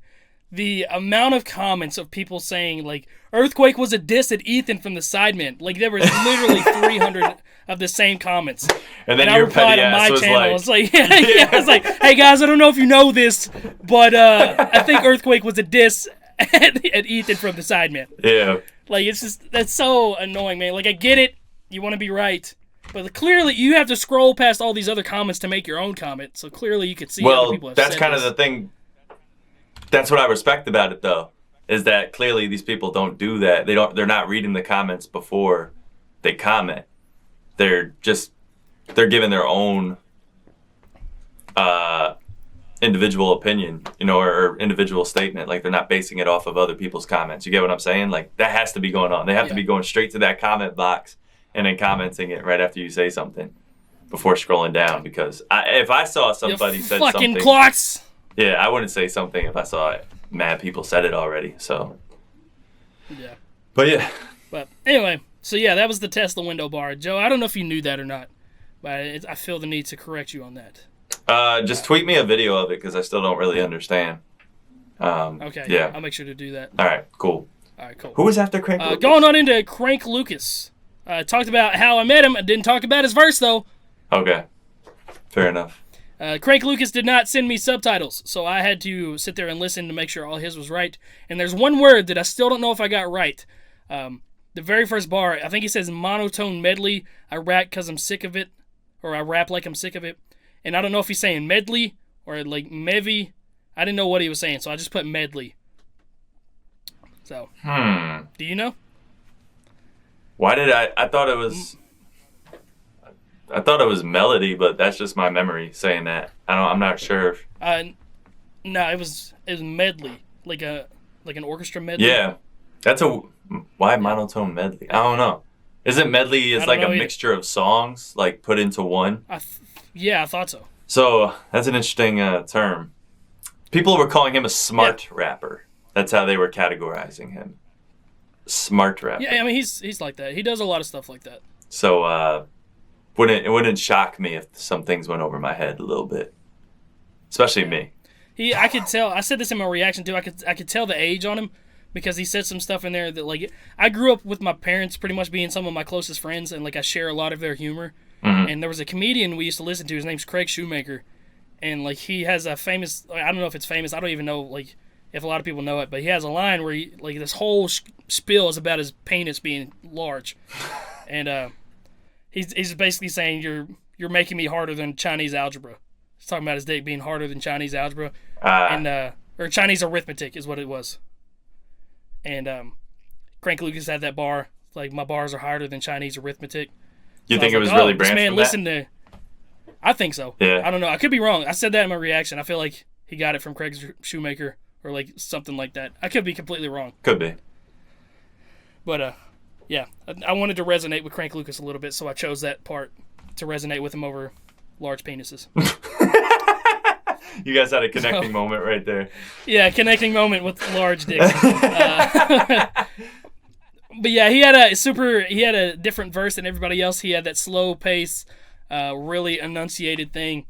The amount of comments of people saying like Earthquake was a diss at Ethan from the Sidemen, like there was literally 300 of the same comments. and then And I your replied petty on my ass was channel. I like, was like, I was like, hey guys, I don't know if you know this, but I think Earthquake was a diss at Ethan from the Sidemen. yeah. Like that's so annoying, man. Like I get it, you want to be right. But clearly, you have to scroll past all these other comments to make your own comment. So clearly, you could see other people have that's said kind this. of the thing. That's what I respect about it, though, is that clearly these people don't do that. They're not reading the comments before they comment. They're giving their own individual opinion, or individual statement. Like they're not basing it off of other people's comments. You get what I'm saying? Like that has to be going on. They have to be going straight to that comment box and then commenting it right after you say something before scrolling down. Because if I saw somebody said fucking something, clocks. yeah, I wouldn't say something if I saw it. Mad people said it already. So, Yeah. but yeah, But anyway, so yeah, that was the Tesla window bar. Joe, I don't know if you knew that or not, but I feel the need to correct you on that. just tweet me a video of it because I still don't really understand. Okay. Yeah. I'll make sure to do that. All right. Cool. All right, cool. Who was after Crank? Lucas? Going on into Crank Lucas. Talked about how I met him. I didn't talk about his verse, though. Okay. Fair enough. Crank Lucas did not send me subtitles, so I had to sit there and listen to make sure all his was right. And there's one word that I still don't know if I got right. The very first bar, I think he says monotone medley. I rap because I'm sick of it, or I rap like I'm sick of it. And I don't know if he's saying medley or like mevy. I didn't know what he was saying, so I just put medley. So, do you know? Why did I thought it was melody, but that's just my memory saying that. I'm not sure. No, it was medley, like an orchestra medley. Yeah. Why monotone medley? I don't know. Isn't medley is like a mixture of songs like put into one? Yeah, I thought so. So that's an interesting term. People were calling him a smart rapper. That's how they were categorizing him. Smart rapper. Yeah, I mean he's like that. He does a lot of stuff like that. So it wouldn't shock me if some things went over my head a little bit, especially me. I could tell. I said this in my reaction too. I could tell the age on him because he said some stuff in there that like I grew up with my parents pretty much being some of my closest friends, and like I share a lot of their humor. Mm-hmm. And there was a comedian we used to listen to. His name's Craig Shoemaker, and like he has a famous. I don't know if it's famous. I don't even know like if a lot of people know it, but he has a line where this whole spiel is about his penis being large, and he's basically saying you're making me harder than Chinese algebra. He's talking about his dick being harder than Chinese algebra, or Chinese arithmetic is what it was. And Crank Lucas had that bar, like, my bars are harder than Chinese arithmetic. You think it was really branched this man from listened to. I think so. Yeah. I don't know. I could be wrong. I said that in my reaction. I feel like he got it from Craig Shoemaker or like something like that. I could be completely wrong. Could be. But yeah, I wanted to resonate with Crank Lucas a little bit, so I chose that part to resonate with him over large penises. You guys had a connecting moment right there. Yeah, connecting moment with large dicks. But yeah, he had a different verse than everybody else. He had that slow pace, really enunciated thing,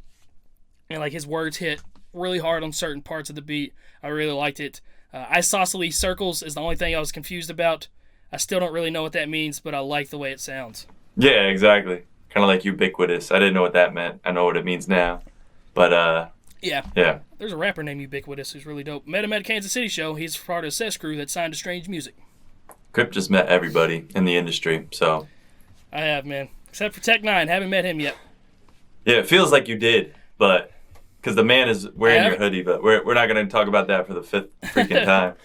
and like his words hit really hard on certain parts of the beat. I really liked it. Isosceles circles is the only thing I was confused about. I still don't really know what that means, but I like the way it sounds. Yeah, exactly. Kind of like ubiquitous. I didn't know what that meant. I know what it means now. But, yeah. There's a rapper named Ubiquitous who's really dope. Met him at a Kansas City show. He's part of Sess Crew that signed to Strange Music. Crypt just met everybody in the industry, so. I have, man. Except for Tech9. Haven't met him yet. Yeah, it feels like you did, but. Because the man is wearing your hoodie, but we're not going to talk about that for the fifth freaking time.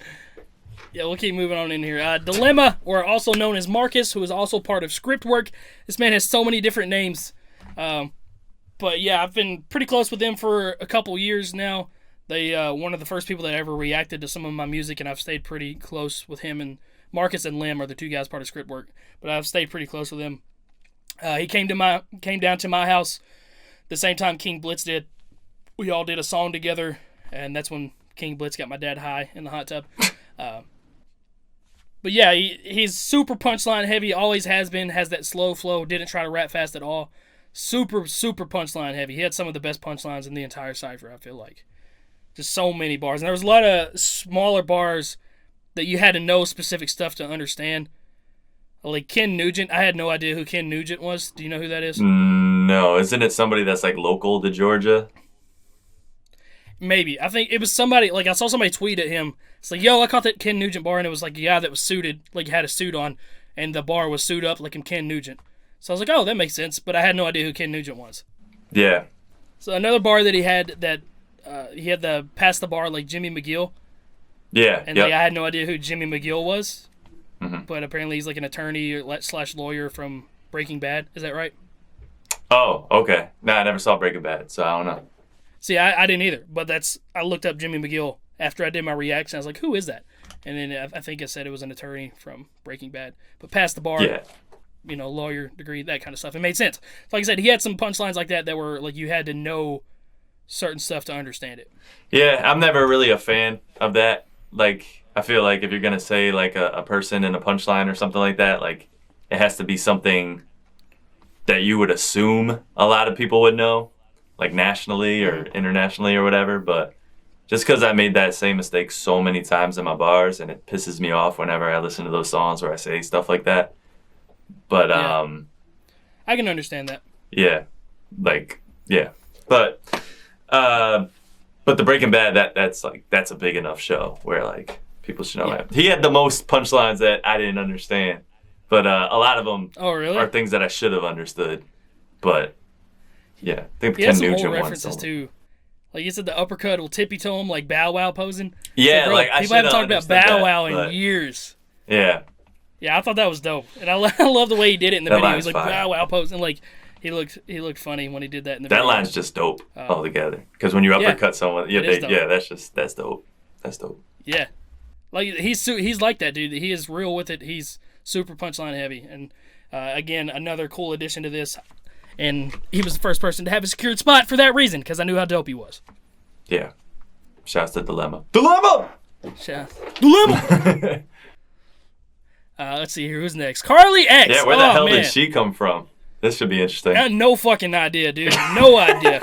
Yeah, we'll keep moving on in here. Dilemma, or also known as Marcus, who is also part of Script Work. This man has so many different names. But yeah, I've been pretty close with them for a couple years now. They one of the first people that ever reacted to some of my music, and I've stayed pretty close with him. And Marcus and Lim are the two guys part of Script Work, but I've stayed pretty close with him. He came down to my house the same time King Blitz did. We all did a song together, and that's when King Blitz got my dad high in the hot tub. But yeah, he's super punchline heavy, always has been, has that slow flow, didn't try to rap fast at all. Super, super punchline heavy. He had some of the best punchlines in the entire Cypher, I feel like. Just so many bars. And there was a lot of smaller bars that you had to know specific stuff to understand. Like Ken Nugent, I had no idea who Ken Nugent was. Do you know who that is? No, isn't it somebody that's like local to Georgia? Maybe. I think it was somebody, like I saw somebody tweet at him. It's like, yo, I caught that Ken Nugent bar, and it was like a guy that was suited, like had a suit on, and the bar was suited up like in Ken Nugent. So I was like, oh, that makes sense, but I had no idea who Ken Nugent was. Yeah. So another bar that he had he had the pass the bar like Jimmy McGill. Yeah. And like, I had no idea who Jimmy McGill was, but apparently he's like an attorney / lawyer from Breaking Bad. Is that right? Oh, okay. Nah, I never saw Breaking Bad, so I don't know. See, I didn't either, but I looked up Jimmy McGill after I did my reaction. I was like, who is that? And then I think it said it was an attorney from Breaking Bad. But past the bar, lawyer degree, that kind of stuff. It made sense. Like I said, he had some punchlines like that were like you had to know certain stuff to understand it. Yeah, I'm never really a fan of that. Like, I feel like if you're going to say like a person in a punchline or something like that, like it has to be something that you would assume a lot of people would know. Like nationally or internationally or whatever, but just because I made that same mistake so many times in my bars, and it pisses me off whenever I listen to those songs where I say stuff like that. But I can understand that. Yeah, but the Breaking Bad that's a big enough show where like people should know that. He had the most punchlines that I didn't understand, but a lot of them are things that I should have understood, but. Yeah, I think he has some old references too. Like you said, the uppercut will tippy toe him like Bow Wow posing. Yeah, so, bro, like people haven't talked about Bow Wow in years. Yeah. Yeah, I thought that was dope, and I love the way he did it in the video. He was like fire. Bow Wow posing, like he looked funny when he did that in the video. That line's just dope altogether. Because when you uppercut someone, that's dope. That's dope. Yeah, like he's like that dude. He is real with it. He's super punchline heavy, and again another cool addition to this. And he was the first person to have a secured spot for that reason, because I knew how dope he was. Yeah. Shouts to Dilemma. Dilemma! Dilemma! Let's see here. Who's next? Carly X. Yeah, where the hell did she come from? This should be interesting. I had no fucking idea, dude. No idea.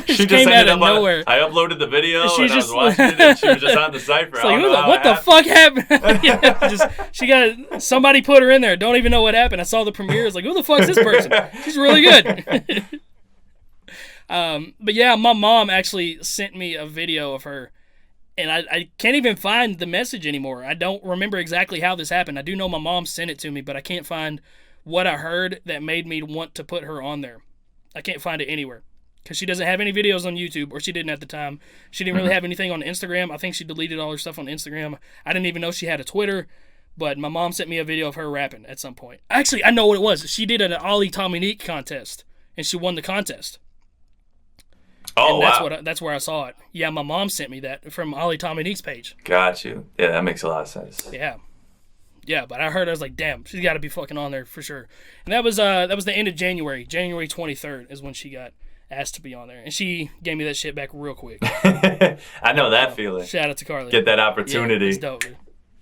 She just came out of nowhere. I uploaded the video and I was watching it and she was just on the Cypher. It's like, what the fuck happened? She got somebody put her in there. Don't even know what happened. I saw the premiere. I was like, who the fuck's this person? She's really good. But yeah, my mom actually sent me a video of her, And I can't even find the message anymore. I don't remember exactly how this happened. I do know my mom sent it to me, but I can't find what I heard that made me want to put her on there. I can't find it anywhere. Because she doesn't have any videos on YouTube, or she didn't at the time. She didn't really have anything on Instagram. I think she deleted all her stuff on Instagram. I didn't even know she had a Twitter, but my mom sent me a video of her rapping at some point. Actually, I know what it was. She did an Ali Dominique contest, and she won the contest. Oh, and wow. That's where I saw it. Yeah, my mom sent me that from Ali Dominique's page. Got you. Yeah, that makes a lot of sense. Yeah. Yeah, but I heard, I was like, damn, she's got to be fucking on there for sure. And that was the end of January. January 23rd is when she got asked to be on there. And she gave me that shit back real quick. I know that feeling. Shout out to Carly. Get that opportunity. Yeah, it's dope, dude.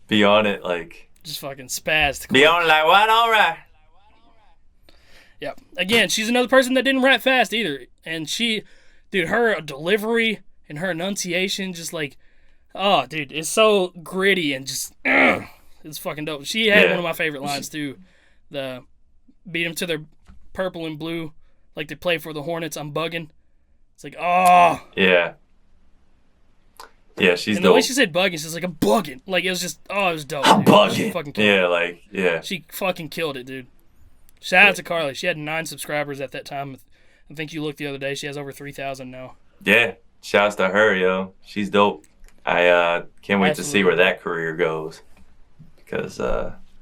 Be on it, like. Just fucking spazzed. Be on it like, what? All right. Yeah. Again, she's another person that didn't rap fast either. And she, dude, her delivery and her enunciation just like, oh, dude, it's so gritty and just, it's fucking dope. She had one of my favorite lines too. The beat them to their purple and blue. Like they play for the Hornets, I'm bugging. It's like, oh. Yeah. Yeah, she's and dope. the way she said bugging, she's like, I'm bugging. Like, it was just, it was dope. I'm dude. bugging. She fucking killed Yeah, it. like, yeah. She fucking killed it, dude. Shout out to Carly. She had 9 subscribers at that time. I think you looked the other day. She has over 3,000 now. Yeah. Shouts to her, yo. She's dope. I can't wait to see where Absolutely. that career goes. Because,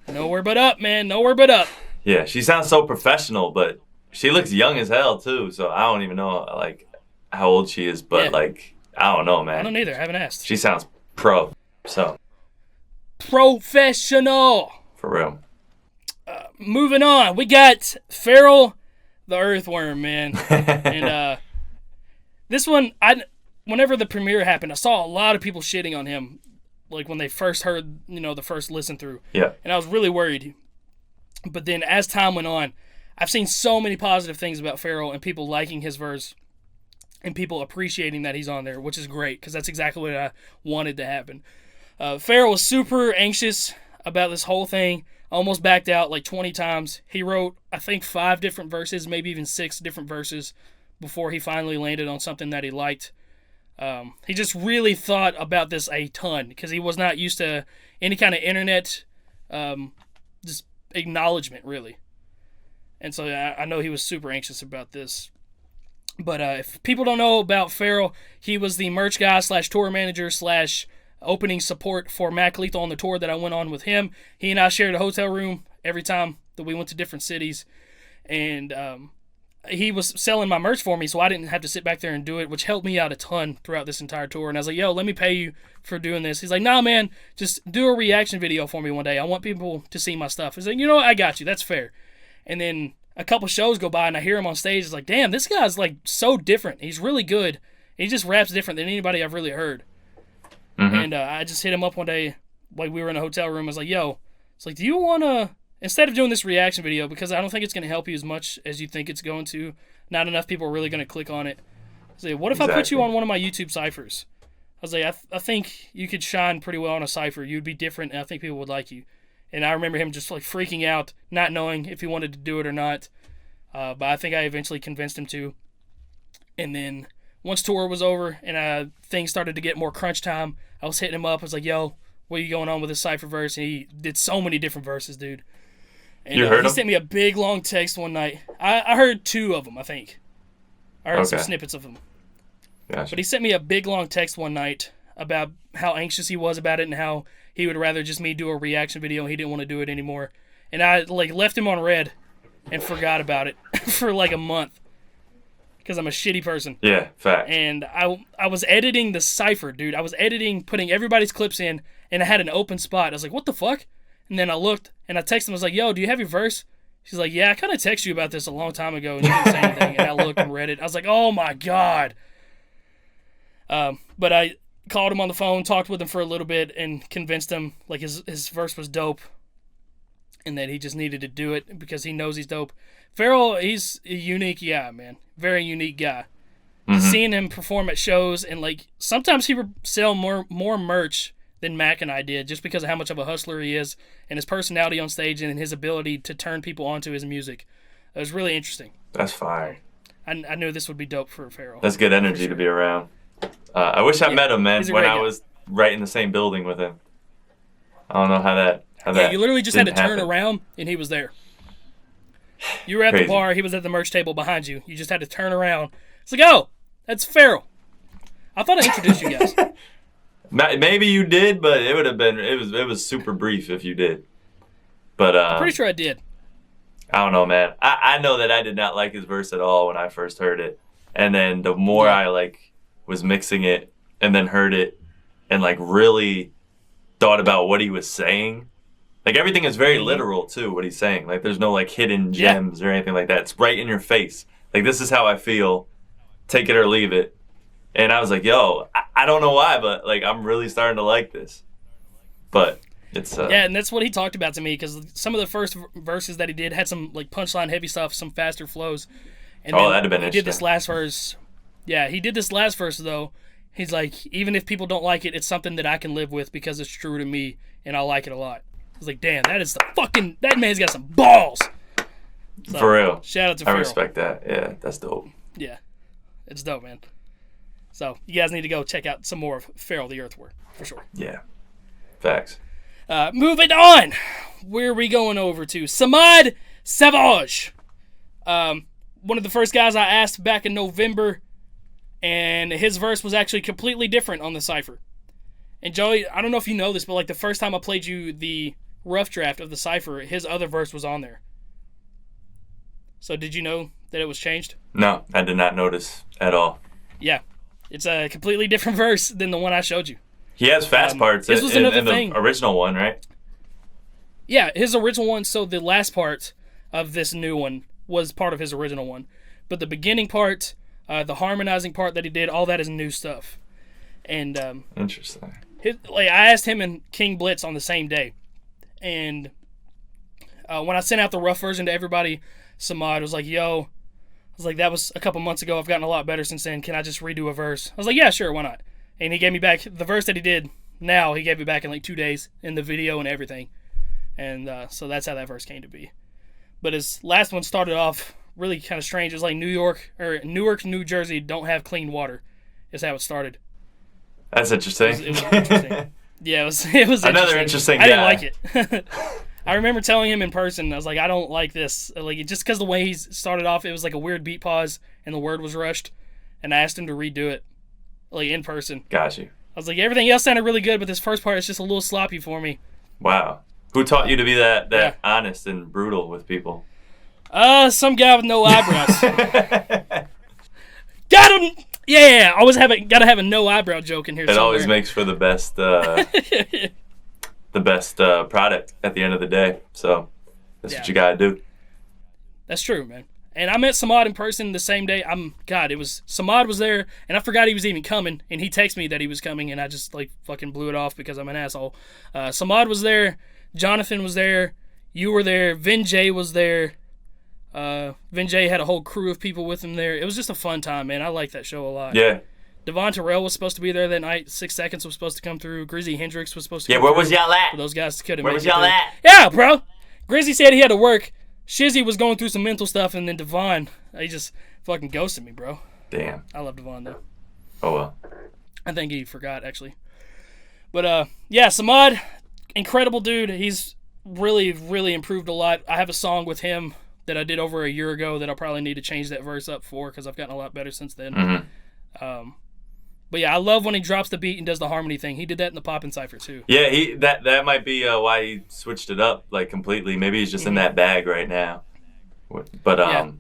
Nowhere but up, man. Nowhere but up. yeah, she sounds so professional, but she looks young as hell, too. So I don't even know, like, how old she is. But, Yeah. like, I don't know, man. I don't either. I haven't asked. She sounds pro. So, Professional. for real. Moving on. We got Feral the Earthworm, man. And this one, whenever the premiere happened, I saw a lot of people shitting on him. Like when they first heard, the first listen through. Yeah. And I was really worried. But then as time went on, I've seen so many positive things about Feral and people liking his verse and people appreciating that he's on there, which is great because that's exactly what I wanted to happen. Feral was super anxious about this whole thing, almost backed out like 20 times. He wrote, I think, 5 different verses, maybe even 6 different verses before he finally landed on something that he liked. He just really thought about this a ton because he was not used to any kind of internet just acknowledgement, really. And so I know he was super anxious about this. But if people don't know about Feral, he was the merch guy / tour manager / opening support for Mac Lethal on the tour that I went on with him. He and I shared a hotel room every time that we went to different cities. And he was selling my merch for me, so I didn't have to sit back there and do it, which helped me out a ton throughout this entire tour. And I was like, yo, let me pay you for doing this. He's like, nah, man, just do a reaction video for me one day. I want people to see my stuff. He's like, you know what? I got you. That's fair. And then a couple shows go by and I hear him on stage. It's like, damn, this guy's like so different. He's really good. He just raps different than anybody I've really heard. Mm-hmm. And I just hit him up one day, like we were in a hotel room. I was like, yo, it's like, do you want to, instead of doing this reaction video, because I don't think it's going to help you as much as you think it's going to, not enough people are really going to click on it. I was like, what if I put you on one of my YouTube Cyphers? I was like, I think you could shine pretty well on a Cypher. You'd be different, and I think people would like you. And I remember him just like freaking out, not knowing if he wanted to do it or not. But I think I eventually convinced him to. And then once tour was over and things started to get more crunch time, I was hitting him up. I was like, yo, what are you going on with this Cypher verse? And he did so many different verses, dude. And You heard he him? sent me a big, long text one night. I heard 2 of them, I think. I heard some Okay. snippets of them. Gotcha. But he sent me a big, long text one night about how anxious he was about it and how he would rather just me do a reaction video and he didn't want to do it anymore. And I like left him on red and forgot about it for like a month because I'm a shitty person. Yeah, fact. And I was editing the Cypher, dude. I was editing, putting everybody's clips in, and I had an open spot. I was like, what the fuck? And then I looked, and I texted him. I was like, yo, do you have your verse? She's like, yeah, I kind of texted you about this a long time ago, and you didn't say anything. And I looked and read it. I was like, oh, my God. But I called him on the phone, talked with him for a little bit, and convinced him, like, his verse was dope and that he just needed to do it because he knows he's dope. Feral, he's a unique guy, man. Very unique guy. Mm-hmm. Seeing him perform at shows and, like, sometimes he would sell more merch than Mac and I did just because of how much of a hustler he is and his personality on stage and his ability to turn people onto his music. It was really interesting. That's fire. I knew this would be dope for Feral. That's good energy to be around. I wish I met him, man, He's a when great I guy. was right in the same building with him. I don't know how that. Yeah, you literally just had to turn happen. around, and he was there. You were at the Crazy. bar. He was at the merch table behind you. You just had to turn around. It's like, oh, that's Farrell. I thought I introduced you guys. Maybe you did, but it would have been. It was super brief if you did. But I'm pretty sure I did. I don't know, man. I know that I did not like his verse at all when I first heard it, and then the more I like was mixing it and then heard it and like really thought about what he was saying. Like everything is very literal too. What he's saying, like there's no like hidden gems or anything like that. It's right in your face. Like this is how I feel. Take it or leave it. And I was like, yo, I don't know why, but like I'm really starting to like this. But it's yeah, and that's what he talked about to me because some of the first verses that he did had some like punchline heavy stuff, some faster flows. And then that'd have been he did this last verse. Yeah, he did this last verse though. He's like, even if people don't like it, it's something that I can live with because it's true to me and I like it a lot. I was like, damn, that man's got some balls. So, for real. Shout out to I Farrell. respect that. Yeah, that's dope. Yeah, it's dope, man. So you guys need to go check out some more of Farrell the Earthworm for sure. Yeah, facts. Moving on, where are we going over to? Samad Savage. One of the first guys I asked back in November, and his verse was actually completely different on the Cypher. And Joey, I don't know if you know this, but like the first time I played you the rough draft of the Cypher, his other verse was on there. So did you know that it was changed? No, I did not notice at all. Yeah. It's a completely different verse than the one I showed you. He has fast parts this was in another the thing. original one, right? Yeah, his original one, so the last part of this new one was part of his original one. But the beginning part, the harmonizing part that he did, all that is new stuff. And Interesting. I asked him and King Blitz on the same day. And when I sent out the rough version to everybody, Samad was like, yo, I was like, that was a couple months ago. I've gotten a lot better since then. Can I just redo a verse? I was like, yeah, sure, why not? And he gave me back the verse that he did now. He gave it back in like 2 days in the video and everything. And so that's how that verse came to be. But his last one started off really kind of strange. It was like Newark, New Jersey don't have clean water is how it started. That's interesting. It was interesting. Yeah, it was Another interesting I didn't guy. like it. I remember telling him in person, I was like, I don't like this. Like, just because the way he started off, it was like a weird beat pause and the word was rushed. And I asked him to redo it, like in person. Got you. I was like, everything else sounded really good, but this first part is just a little sloppy for me. Wow. Who taught you to be that honest and brutal with people? Some guy with no eyebrows. Got him! Yeah, always gotta have a no eyebrow joke in here. It somewhere. always makes for the best product at the end of the day. So that's what you gotta do. That's true, man. And I met Samad in person the same day. Samad was there, and I forgot he was even coming, and he texted me that he was coming, and I just like fucking blew it off because I'm an asshole. Samad was there, Jonathan was there, you were there, Vin J was there. Vin J had a whole crew of people with him there. It was just a fun time, man. I liked that show a lot. Yeah. Devon Terrell was supposed to be there that night. 6 Seconds was supposed to come through. Grizzy Hendrix was supposed to come where through. was y'all at? For those guys couldn't Where make was it y'all through. at? Yeah, bro. Grizzy said he had to work. Shizzy was going through some mental stuff, and then Devon, he just fucking ghosted me, bro. Damn. I love Devon, though. Oh, well. I think he forgot, actually. But, yeah, Samad, incredible dude. He's really, really improved a lot. I have a song with him that I did over a year ago that I'll probably need to change that verse up for because I've gotten a lot better since then. Mm-hmm. But yeah, I love when he drops the beat and does the harmony thing. He did that in the Poppin' Cypher too. Yeah, that might be why he switched it up like completely. Maybe he's just in that bag right now. But I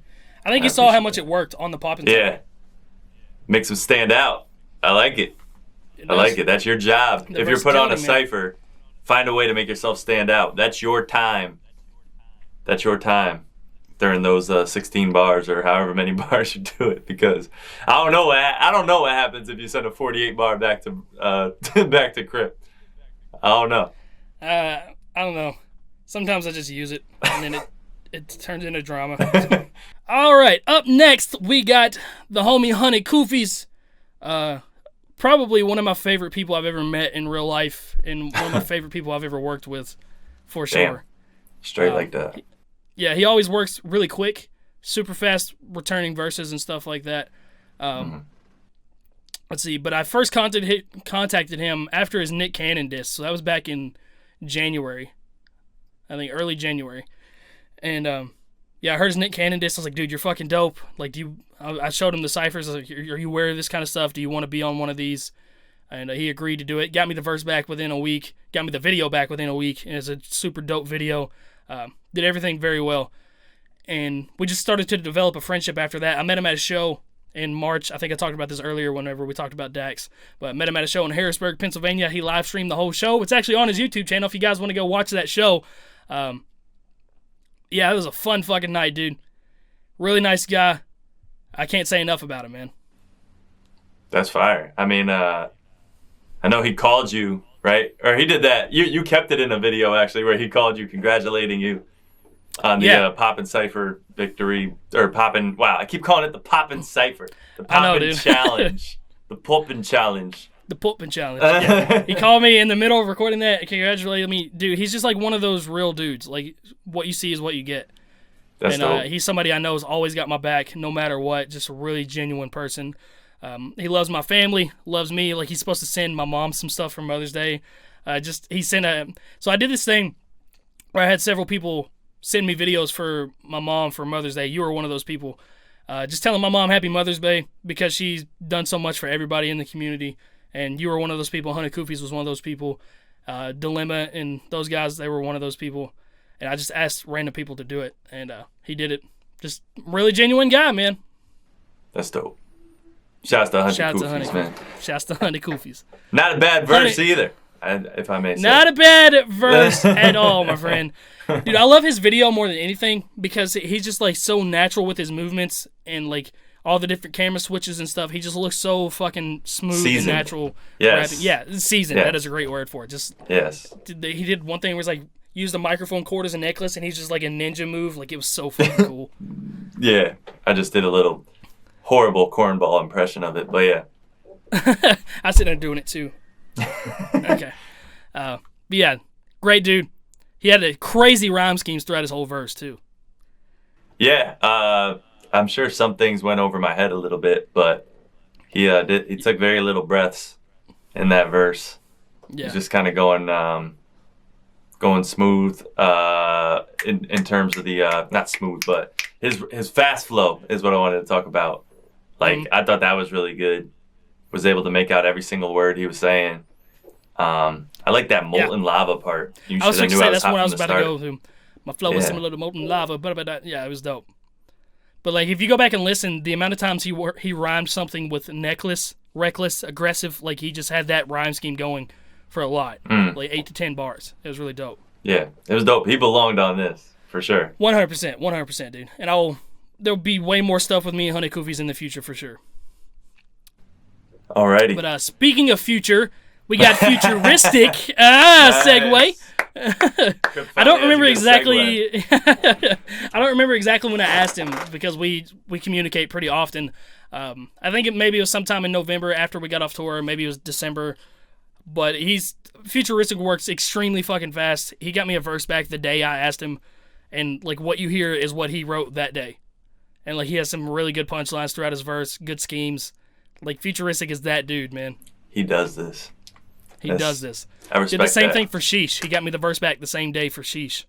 think he saw how much it worked on the Poppin' Cypher. Yeah, makes him stand out. I like it. I like it. That's your job. If you're put on a cipher, find a way to make yourself stand out. That's your time. That's your time during those 16 bars or however many bars you do it, because I don't know what happens if you send a 48 bar back to back to Crypt. I don't know. I don't know. Sometimes I just use it and then it turns into drama. All right, up next we got the homie Honey Kufi's. Probably one of my favorite people I've ever met in real life, and one of my favorite people I've ever worked with, for sure. Damn. Straight like that. Yeah, he always works really quick, super fast returning verses and stuff like that. let's see. But I first contacted him after his Nick Cannon diss, so that was back in January, I think early January, and yeah, I heard his Nick Cannon diss. I was like, dude, you're fucking dope. Like, I showed him the Cyphers. I was like, are you aware of this kind of stuff? Do you want to be on one of these? And he agreed to do it. Got me the verse back within a week. Got me the video back within a week. And it's a super dope video. Did everything very well. And we just started to develop a friendship after that. I met him at a show in March. I think I talked about this earlier whenever we talked about Dax. But I met him at a show in Harrisburg, Pennsylvania. He live streamed the whole show. It's actually on his YouTube channel if you guys want to go watch that show. Yeah, it was a fun fucking night, dude. Really nice guy. I can't say enough about him, man. That's fire. I mean, I know he called you, right? Or he did that. You kept it in a video, actually, where he called you congratulating you on the Poppin' Cypher victory. Or Poppin', wow, I keep calling it the Poppin' Cypher. The Poppin' Challenge. The Poppin' Challenge. The Poppin' Challenge. Yeah. He called me in the middle of recording that, congratulated me. Dude, he's just like one of those real dudes. Like, what you see is what you get. That's dope. He's somebody I know has always got my back, no matter what. Just a really genuine person. He loves my family, loves me. Like, he's supposed to send my mom some stuff for Mother's Day. So I did this thing where I had several people send me videos for my mom for Mother's Day. You were one of those people. Just telling my mom Happy Mother's Day because she's done so much for everybody in the community. And you were one of those people. Honey Kufi's was one of those people. Dilemma and those guys, they were one of those people. And I just asked random people to do it. And he did it. Just really genuine guy, man. That's dope. Shouts to Honey Kufi's, man. Shouts to Honey Kufi's. Not a bad verse either, if I may say. Not a bad verse at all, my friend. Dude, I love his video more than anything because he's just like so natural with his movements and like all the different camera switches and stuff. He just looks so fucking smooth seasoned. And natural. Yes. Rapping. Yeah, seasoned. Yeah. That is a great word for it. Just yes. He did one thing where he's like used the microphone cord as a necklace and he's just like a ninja move. Like, it was so fucking cool. Yeah, I just did a little horrible cornball impression of it, but yeah. I sit there doing it too. Okay. But yeah, great dude. He had a crazy rhyme schemes throughout his whole verse too. Yeah, I'm sure some things went over my head a little bit, but he took very little breaths in that verse. Yeah. He's just kind of going smooth in terms of the not smooth, but his fast flow is what I wanted to talk about. Like, I thought that was really good. Was able to make out every single word he was saying. I like that molten lava part. I was going to say that's what I was about to go to. My flow was similar to molten lava, but yeah, it was dope. But like, if you go back and listen, the amount of times he rhymed something with necklace, reckless, aggressive, like he just had that rhyme scheme going for a lot, like 8 to 10 bars. It was really dope. Yeah, it was dope. He belonged on this for sure. 100%, dude. And there'll be way more stuff with me and Honey Kufi's in the future for sure. Alrighty. But speaking of future, we got futuristic segue. I don't remember exactly. I don't remember exactly when I asked him because we communicate pretty often. I think maybe it was sometime in November after we got off tour. Maybe it was December. But futuristic works extremely fucking fast. He got me a verse back the day I asked him, and like what you hear is what he wrote that day. And like he has some really good punchlines throughout his verse, good schemes. Like, futuristic is that dude, man. He does this. He does this. I respect that. Did the same thing for Sheesh. He got me the verse back the same day for Sheesh.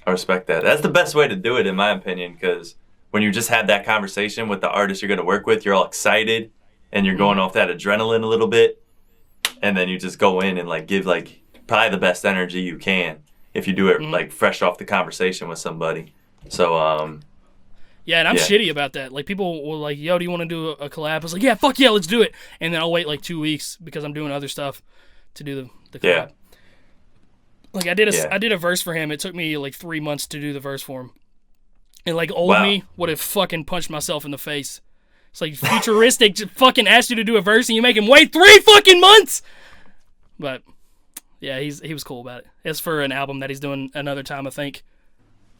I respect that. That's the best way to do it, in my opinion, because when you just have that conversation with the artist you're going to work with, you're all excited, and you're going off that adrenaline a little bit, and then you just go in and like give like probably the best energy you can if you do it like fresh off the conversation with somebody. So, yeah, and I'm shitty about that. Like, people will like, yo, do you want to do a collab? I was like, yeah, fuck yeah, let's do it. And then I'll wait like 2 weeks because I'm doing other stuff to do the collab. Yeah. Like, I did a verse for him. It took me like 3 months to do the verse for him. And like, old me would have fucking punched myself in the face. It's like, futuristic just fucking asked you to do a verse and you make him wait 3 fucking months. But yeah, he was cool about it. It's for an album that he's doing another time, I think.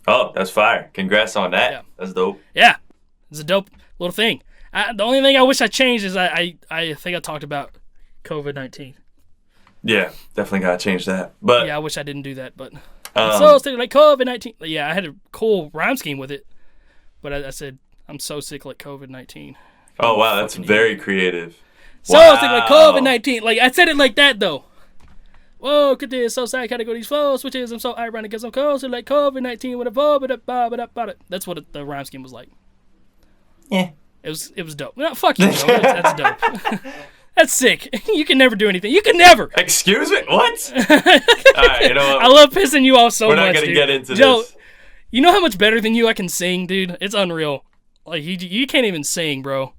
Oh, that's fire. Congrats on that. Yeah. That's dope. Yeah. It's a dope little thing. The only thing I wish I changed is I think I talked about COVID-19. Yeah, definitely got to change that. But yeah, I wish I didn't do that, but I'm so sick like COVID-19. Yeah, I had a cool rhyme scheme with it, but I said, I'm so sick like COVID-19. Oh, wow. That's very creative. So I was thinking like COVID-19. Like, I said it like that, though. Whoa, could this so sad? Gotta go these flow switches. I'm so ironic because I'm cold. So like COVID-19 with a bob. That's what the rhyme scheme was like. Yeah. It was dope. No, fuck you, Joe. That's dope. That's sick. You can never do anything. You can never. Excuse me? What? All right, you know what? I love pissing you off so much, We're not going to dude. get into Joe, this. you know how much better than you I can sing, dude? It's unreal. Like, you can't even sing, bro.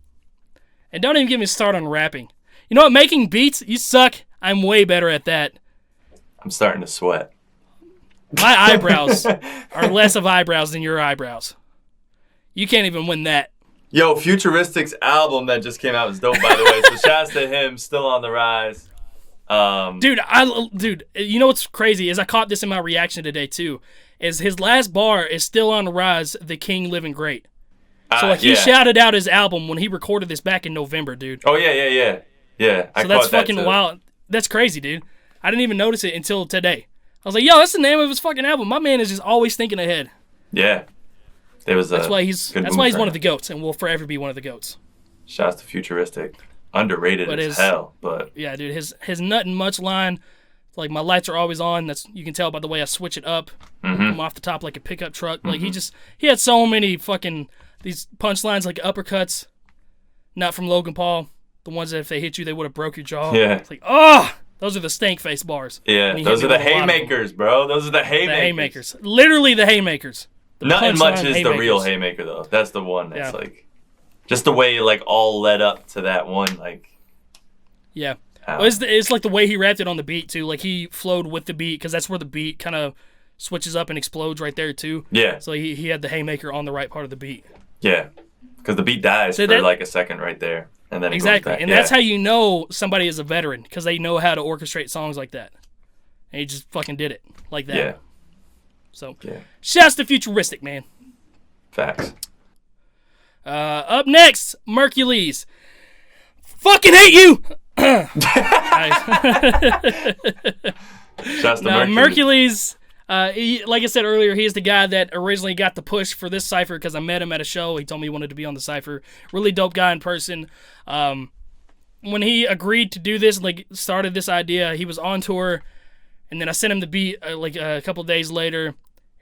And don't even get me started on rapping. You know what? Making beats, you suck. I'm way better at that. I'm starting to sweat. My eyebrows are less of eyebrows than your eyebrows. You can't even win that. Yo, Futuristic's album that just came out was dope, by the way. So shouts to him, still on the rise. Dude, you know what's crazy is I caught this in my reaction today too. Is his last bar is still on the rise, the King Living Great. So like he shouted out his album when he recorded this back in November, dude. Oh yeah. So that's fucking wild. That's crazy, dude. I didn't even notice it until today. I was like, yo, that's the name of his fucking album. My man is just always thinking ahead. Yeah. That's why he's one of the GOATs and will forever be one of the GOATs. Shouts to Futuristic. Underrated as hell, but yeah, dude, his nut and much line, like my lights are always on. That's you can tell by the way I switch it up. I'm off the top like a pickup truck. Like he had so many fucking these punchlines like uppercuts, not from Logan Paul. The ones that if they hit you, they would have broke your jaw. Yeah. It's like, oh, those are the stank face bars. Yeah, those are the haymakers, bro. Those are the haymakers. The haymakers. Literally the haymakers. Nothing much is the real haymaker, though. That's the one that's like, just the way like all led up to that one, like. Yeah. Well, it's like the way he rapped it on the beat, too. Like, he flowed with the beat, because that's where the beat kind of switches up and explodes right there, too. Yeah. So he had the haymaker on the right part of the beat. Yeah. Because the beat dies for like a second right there. And then it goes back. And that's how you know somebody is a veteran, because they know how to orchestrate songs like that. And he just fucking did it like that. Yeah. So, shouts to Futuristic, man. Facts. Up next, Mercules. Fucking hate you! Shouts to Mercules. Like I said earlier, he is the guy that originally got the push for this Cypher because I met him at a show. He told me he wanted to be on the Cypher. Really dope guy in person. When he agreed to do this, like started this idea, he was on tour, and then I sent him the beat like a couple days later,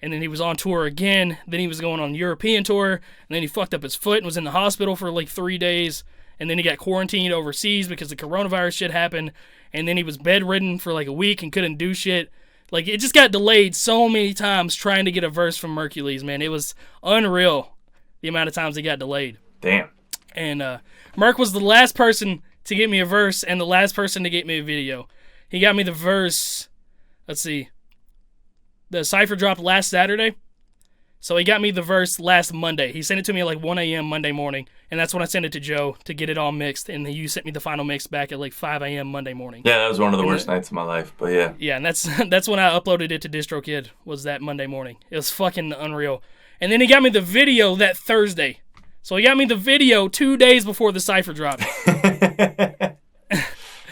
and then he was on tour again. Then he was going on European tour, and then he fucked up his foot and was in the hospital for like 3 days, and then he got quarantined overseas because the coronavirus shit happened, and then he was bedridden for like a week and couldn't do shit. Like, it just got delayed so many times trying to get a verse from Mercules, man. It was unreal, the amount of times it got delayed. Damn. And Merc was the last person to get me a verse and the last person to get me a video. He got me the verse, let's see, the Cypher dropped last Saturday, so he got me the verse last Monday. He sent it to me at like 1 a.m. Monday morning, and that's when I sent it to Joe to get it all mixed, and you sent me the final mix back at like 5 a.m. Monday morning. Yeah, that was one of the worst nights of my life, but yeah. Yeah, and that's when I uploaded it to DistroKid, was that Monday morning. It was fucking unreal. And then he got me the video that Thursday. So he got me the video 2 days before the Cypher dropped. Yeah,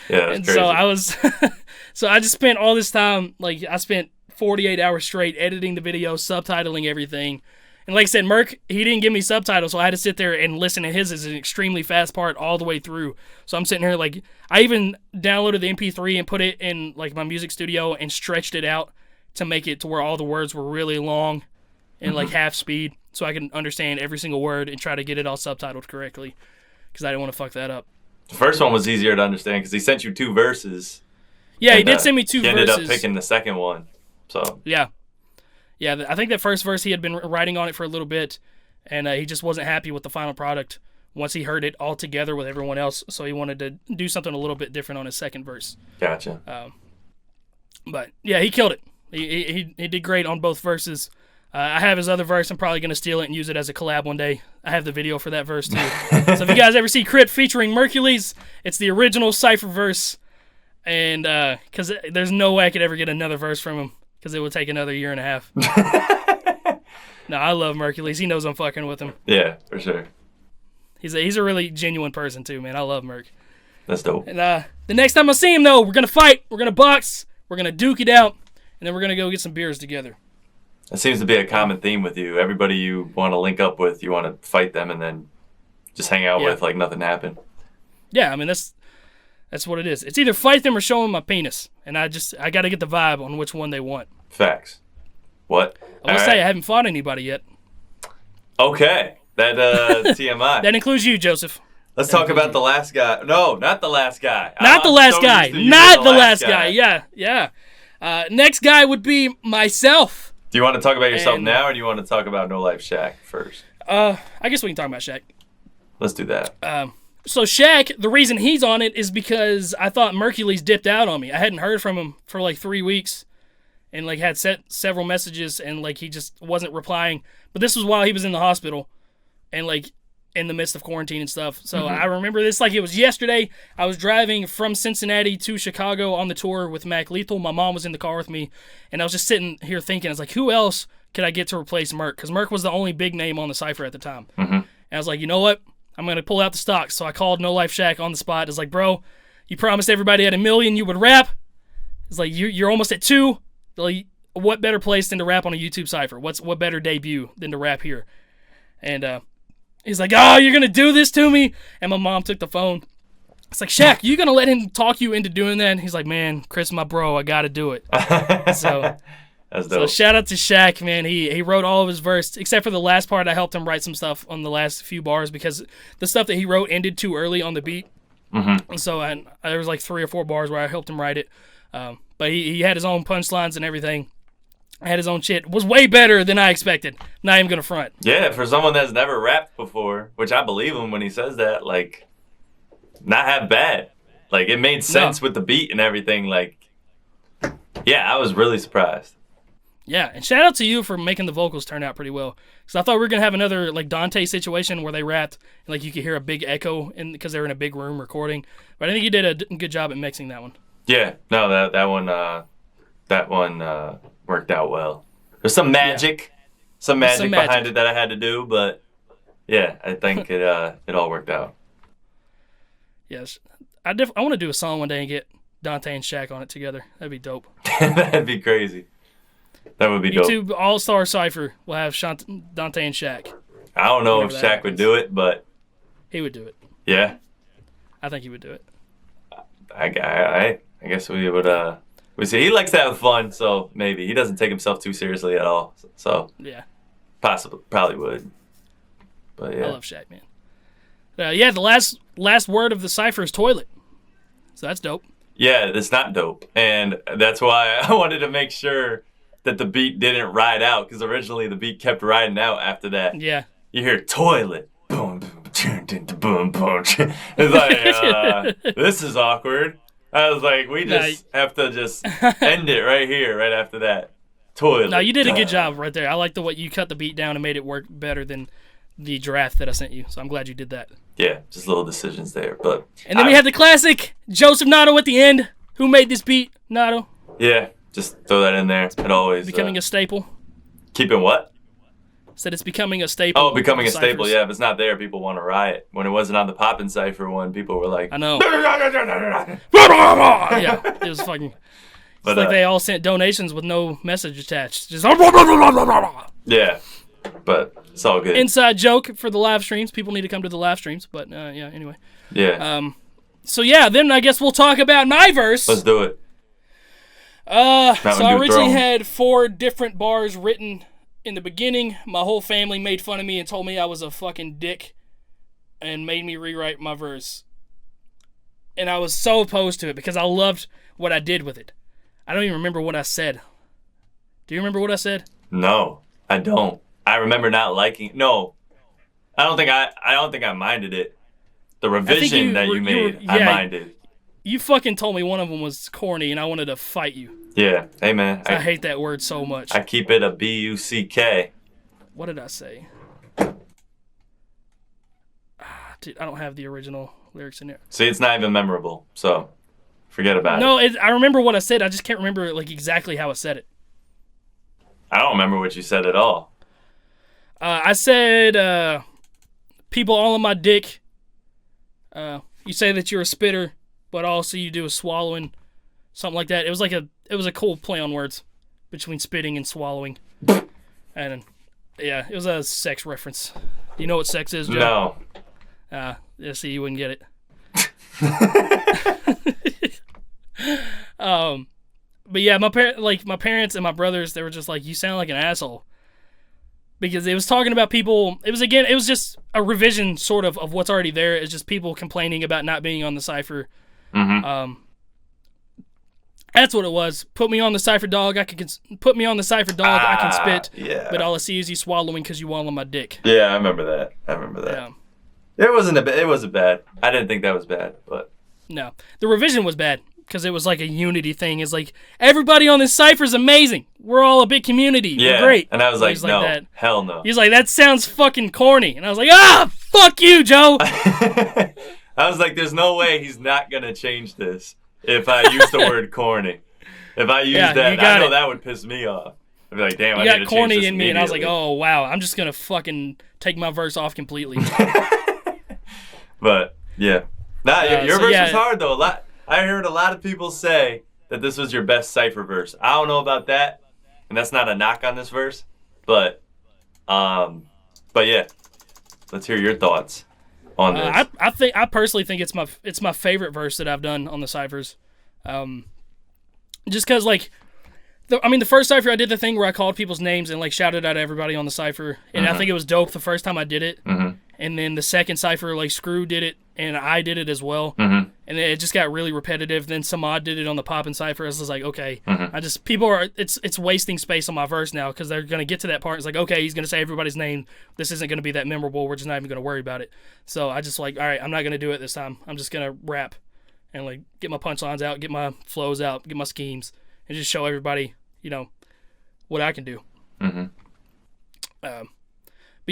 that's and crazy. So I just spent all this time, like I spent 48 hours straight editing the video, subtitling everything. And like I said, Merc, he didn't give me subtitles, so I had to sit there and listen to his as an extremely fast part all the way through. So I'm sitting here like, I even downloaded the MP3 and put it in like my music studio and stretched it out to make it to where all the words were really long and like half speed, so I can understand every single word and try to get it all subtitled correctly, because I didn't want to fuck that up. The first one was easier to understand because he sent you 2 verses. Yeah, he did send me 2 verses. He ended up picking the second one. So yeah, I think that first verse he had been writing on it for a little bit, and he just wasn't happy with the final product once he heard it all together with everyone else. So he wanted to do something a little bit different on his second verse. Gotcha. But yeah, he killed it. He did great on both verses. I have his other verse. I'm probably gonna steal it and use it as a collab one day. I have the video for that verse too. So if you guys ever see Crypt featuring Mercules, it's the original Cypher verse, and because there's no way I could ever get another verse from him, because it would take another 1.5 years. No, I love Mercules. He knows I'm fucking with him. Yeah, for sure. He's a really genuine person too, man. I love Merc. That's dope. And the next time I see him though, we're gonna fight, we're gonna box, we're gonna duke it out, and then we're gonna go get some beers together. That seems to be a common theme with you. Everybody you want to link up with, you want to fight them and then just hang out with like nothing happened. Yeah, I mean that's what it is. It's either fight them or show them my penis, and I got to get the vibe on which one they want. Facts. What? I will say I haven't fought anybody yet. Okay, that TMI. That includes you, Joseph. Let's talk about the last guy. No, not the last guy. Not the last guy. Not the last guy. Yeah. Next guy would be myself. Do you want to talk about yourself now, or do you want to talk about No Life Shaq first? I guess we can talk about Shaq. Let's do that. So Shaq, the reason he's on it is because I thought Mercules dipped out on me. I hadn't heard from him for like 3 weeks, and like had sent several messages, and like he just wasn't replying. But this was while he was in the hospital, and like in the midst of quarantine and stuff. So I remember this like it was yesterday. I was driving from Cincinnati to Chicago on the tour with Mac Lethal. My mom was in the car with me, and I was just sitting here thinking, I was like, who else could I get to replace Merc? Because Merc was the only big name on the Cypher at the time. And I was like, you know what? I'm going to pull out the stocks. So I called No Life Shaq on the spot. It's like, bro, you promised everybody at 1 million you would rap. It's like, you're almost at 2. Like, what better place than to rap on a YouTube Cypher? What better debut than to rap here? And he's like, oh, you're going to do this to me? And my mom took the phone. It's like, Shaq, you going to let him talk you into doing that? And he's like, man, Chris, my bro, I got to do it. So that's dope. So shout out to Shaq, man. He wrote all of his verse, except for the last part. I helped him write some stuff on the last few bars because the stuff that he wrote ended too early on the beat. And so there was like 3 or 4 bars where I helped him write it. But he had his own punchlines and everything. I had his own shit. It was way better than I expected. Not even gonna front. Yeah, for someone that's never rapped before, which I believe him when he says that, like, not half bad. Like, it made sense with the beat and everything. Like, yeah, I was really surprised. Yeah, and shout out to you for making the vocals turn out pretty well. Because I thought we were going to have another, like, Dante situation where they rapped, and, like, you could hear a big echo because they were in a big room recording. But I think you did a good job at mixing that one. Yeah, no, that one worked out well. There's some magic, behind it that I had to do, but, yeah, I think it all worked out. Yes. I want to do a song one day and get Dante and Shaq on it together. That'd be dope. That'd be crazy. That would be dope. YouTube All-Star Cypher will have Dante and Shaq. I don't know if Shaq would do it, but... He would do it. Yeah? I think he would do it. I guess we would... We see. He likes to have fun, so maybe. He doesn't take himself too seriously at all, so... Yeah. Probably would. But yeah. I love Shaq, man. Yeah, the last word of the Cypher is toilet. So that's dope. Yeah, it's not dope. And that's why I wanted to make sure that the beat didn't ride out, because originally the beat kept riding out after that. Yeah. You hear toilet. Boom, boom, boom, boom. It's like, this is awkward. I was like, we just have to just end it right here, right after that. Toilet. No, you did a good job right there. I like the way you cut the beat down and made it work better than the draft that I sent you. So I'm glad you did that. Yeah, just little decisions there. But and then we had the classic Joseph Nato at the end. Who made this beat? Nato. Yeah, just throw that in there. It always becoming a staple. Keeping what? Said it's becoming a staple. Oh, becoming a staple. Yeah, if it's not there, people want to riot. When it wasn't on the Poppin' Cypher one, people were like, I know. Yeah, it was fucking. It's like they all sent donations with no message attached. Just yeah, but it's all good. Inside joke for the live streams. People need to come to the live streams. But yeah, anyway. Yeah. So yeah, then I guess we'll talk about my verse. Let's do it. So I originally had 4 different bars written in the beginning. My whole family made fun of me and told me I was a fucking dick and made me rewrite my verse. And I was so opposed to it because I loved what I did with it. I don't even remember what I said. Do you remember what I said? No, I don't. I remember not liking. No, I don't think I minded it. The revision that you made, I minded. You fucking told me one of them was corny, and I wanted to fight you. Yeah, hey man. I hate that word so much. I keep it a B-U-C-K. What did I say? Dude, I don't have the original lyrics in there. See, it's not even memorable, so forget about it. No, I remember what I said. I just can't remember like exactly how I said it. I don't remember what you said at all. I said, people all on my dick. You say that you're a spitter, but also you do a swallowing, something like that. It was a cool play on words between spitting and swallowing. And yeah, it was a sex reference. Do you know what sex is, Joe? No. Yeah, see, you wouldn't get it. But yeah, my parents and my brothers, they were just like, you sound like an asshole. Because it was talking about people, it was just a revision sort of what's already there. It's just people complaining about not being on the Cypher. Mm-hmm. That's what it was. Put me on the Cypher dog, I can spit. Yeah. But all I see is you swallowing because you wallow my dick. Yeah, I remember that. Yeah. It wasn't bad. I didn't think that was bad, but. No. The revision was bad. Because it was like a unity thing. It's like, everybody on this Cypher's amazing. We're all a big community. Yeah. We're great. And I was like, no, that. hell no. He's like, that sounds fucking corny. And I was like, fuck you, Joe. I was like, there's no way he's not going to change this if I use the word corny. If I use that, I know that would piss me off. I'd be like, damn, I need to change this corny in me. And I was like, immediately. oh, wow. I'm just going to fucking take my verse off completely. But, yeah. Your verse was hard, though. I heard a lot of people say that this was your best Cypher verse. I don't know about that, and that's not a knock on this verse, but yeah, let's hear your thoughts on this. I personally think it's my favorite verse that I've done on the Cyphers, just because the first Cypher I did the thing where I called people's names and shouted out everybody on the Cypher, and I think it was dope the first time I did it. Mm-hmm. And then the second Cypher, Screw did it, and I did it as well. Mm-hmm. And then it just got really repetitive. Then Samad did it on the Poppin' Cypher. I was like, okay. Mm-hmm. It's wasting space on my verse now because they're going to get to that part. It's like, okay, he's going to say everybody's name. This isn't going to be that memorable. We're just not even going to worry about it. So I just all right, I'm not going to do it this time. I'm just going to rap and get my punchlines out, get my flows out, get my schemes, and just show everybody, what I can do. Mm-hmm. But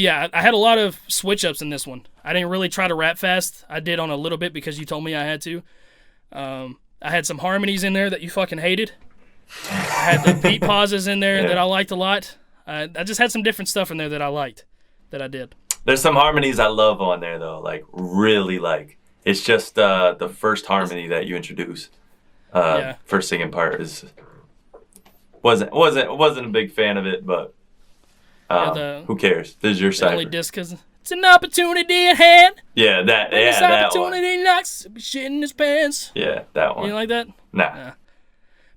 yeah, I had a lot of switch-ups in this one. I didn't really try to rap fast. I did on a little bit because you told me I had to. I had some harmonies in there that you fucking hated. I had the beat pauses in there that I liked a lot. I just had some different stuff in there that I liked, that I did. There's some harmonies I love on there, though. Really It's just the first harmony that you introduce. First singing part wasn't a big fan of it, but who cares? This is your Cypher. Only disc because it's an opportunity at hand. Yeah, that opportunity knocks, be shitting his pants. Yeah, that one. You like that? Nah.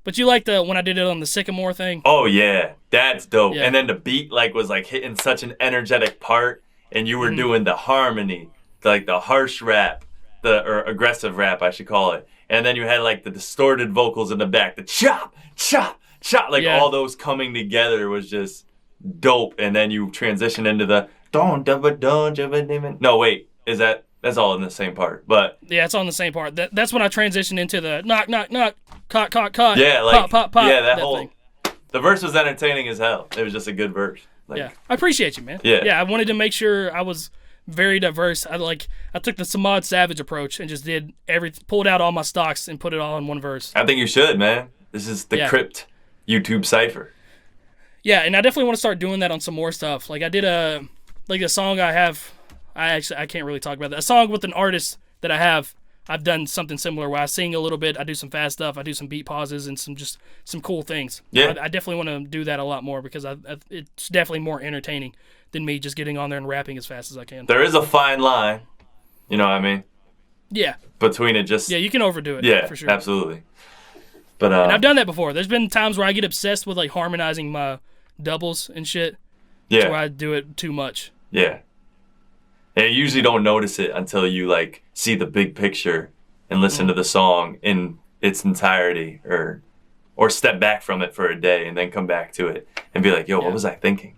But you like when I did it on the Sycamore thing? Oh yeah, that's dope. Yeah. And then the beat was hitting such an energetic part, and you were doing the harmony, the harsh rap, or aggressive rap, I should call it. And then you had the distorted vocals in the back, the chop, chop, chop, all those coming together was just dope. And then you transition into the no wait, that's all in the same part, but yeah, it's on the same part. That's when I transitioned into the knock knock knock, caught, yeah, pop pop pop. Yeah, that whole thing. The verse was entertaining as hell. It was just a good verse. Yeah, I appreciate you, man. Yeah, I wanted to make sure I was very diverse. I took the Samad Savage approach and just did pulled out all my stocks and put it all in one verse. I think you should, man. This is the Crypt YouTube Cypher. Yeah, and I definitely want to start doing that on some more stuff. I did a song I have. I can't really talk about that. A song with an artist that I have. I've done something similar where I sing a little bit. I do some fast stuff. I do some beat pauses and some cool things. Yeah, I definitely want to do that a lot more because it's definitely more entertaining than me just getting on there and rapping as fast as I can. There is a fine line, you know what I mean? Yeah. Between it just... Yeah, you can overdo it. Yeah, for sure. Absolutely. But and I've done that before. There's been times where I get obsessed with harmonizing my doubles and shit. Yeah. Where I do it too much. Yeah. And you usually don't notice it until you see the big picture and listen to the song in its entirety or step back from it for a day and then come back to it and be like, yo, what was I thinking?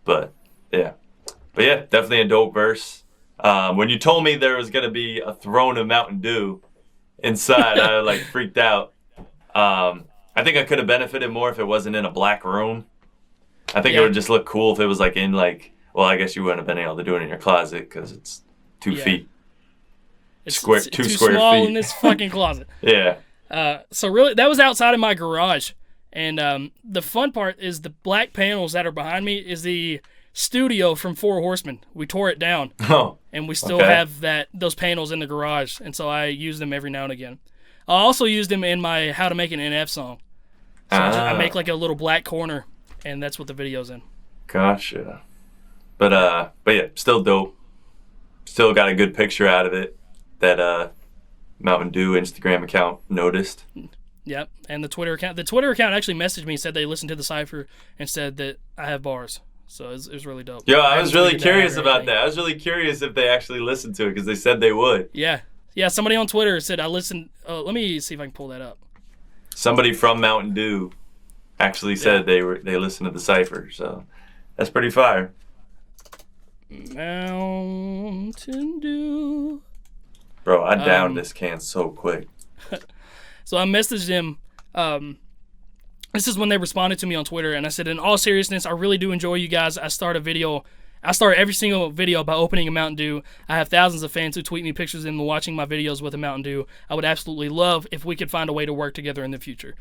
But yeah, definitely a dope verse. When you told me there was going to be a throne of Mountain Dew inside, I freaked out. I think I could have benefited more if it wasn't in a black room. I think it would just look cool if it was in well, I guess you wouldn't have been able to do it in your closet because it's 2 feet. It's two too square small feet in this fucking closet. Yeah. So really, that was outside of my garage. And the fun part is the black panels that are behind me is the studio from Four Horsemen. We tore it down. Oh. And we still have those panels in the garage. And so I use them every now and again. I also use them in my How to Make an NF song. So I make a little black corner, and that's what the video's in. Gotcha. But yeah, still dope. Still got a good picture out of it that Mountain Dew Instagram account noticed. Yep, and the Twitter account actually messaged me and said they listened to the Cypher and said that I have bars. So it was really dope. Yo, I was really curious about that. I was really curious if they actually listened to it because they said they would. Yeah. Somebody on Twitter said I listened. Let me see if I can pull that up. Somebody from Mountain Dew actually said they listened to the Cypher. So that's pretty fire. Mountain Dew. Bro, I downed this can so quick. So I messaged him. This is when they responded to me on Twitter, and I said, in all seriousness, I really do enjoy you guys. I start every single video by opening a Mountain Dew. I have thousands of fans who tweet me pictures of them watching my videos with a Mountain Dew. I would absolutely love if we could find a way to work together in the future.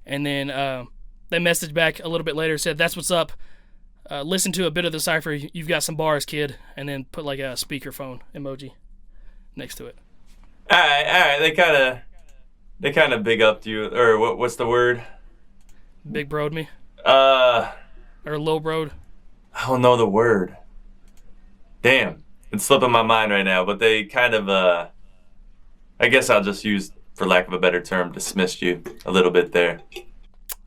And then they messaged back a little bit later, said, that's what's up. Listen to a bit of the Cypher. You've got some bars, kid. And then put like a speakerphone emoji next to it. All right. They kind of big upped you, or what's the word? Big broed me? Or low broed? I don't know the word. Damn. It's slipping my mind right now, but they kind of, I guess I'll just use, for lack of a better term, dismissed you a little bit there.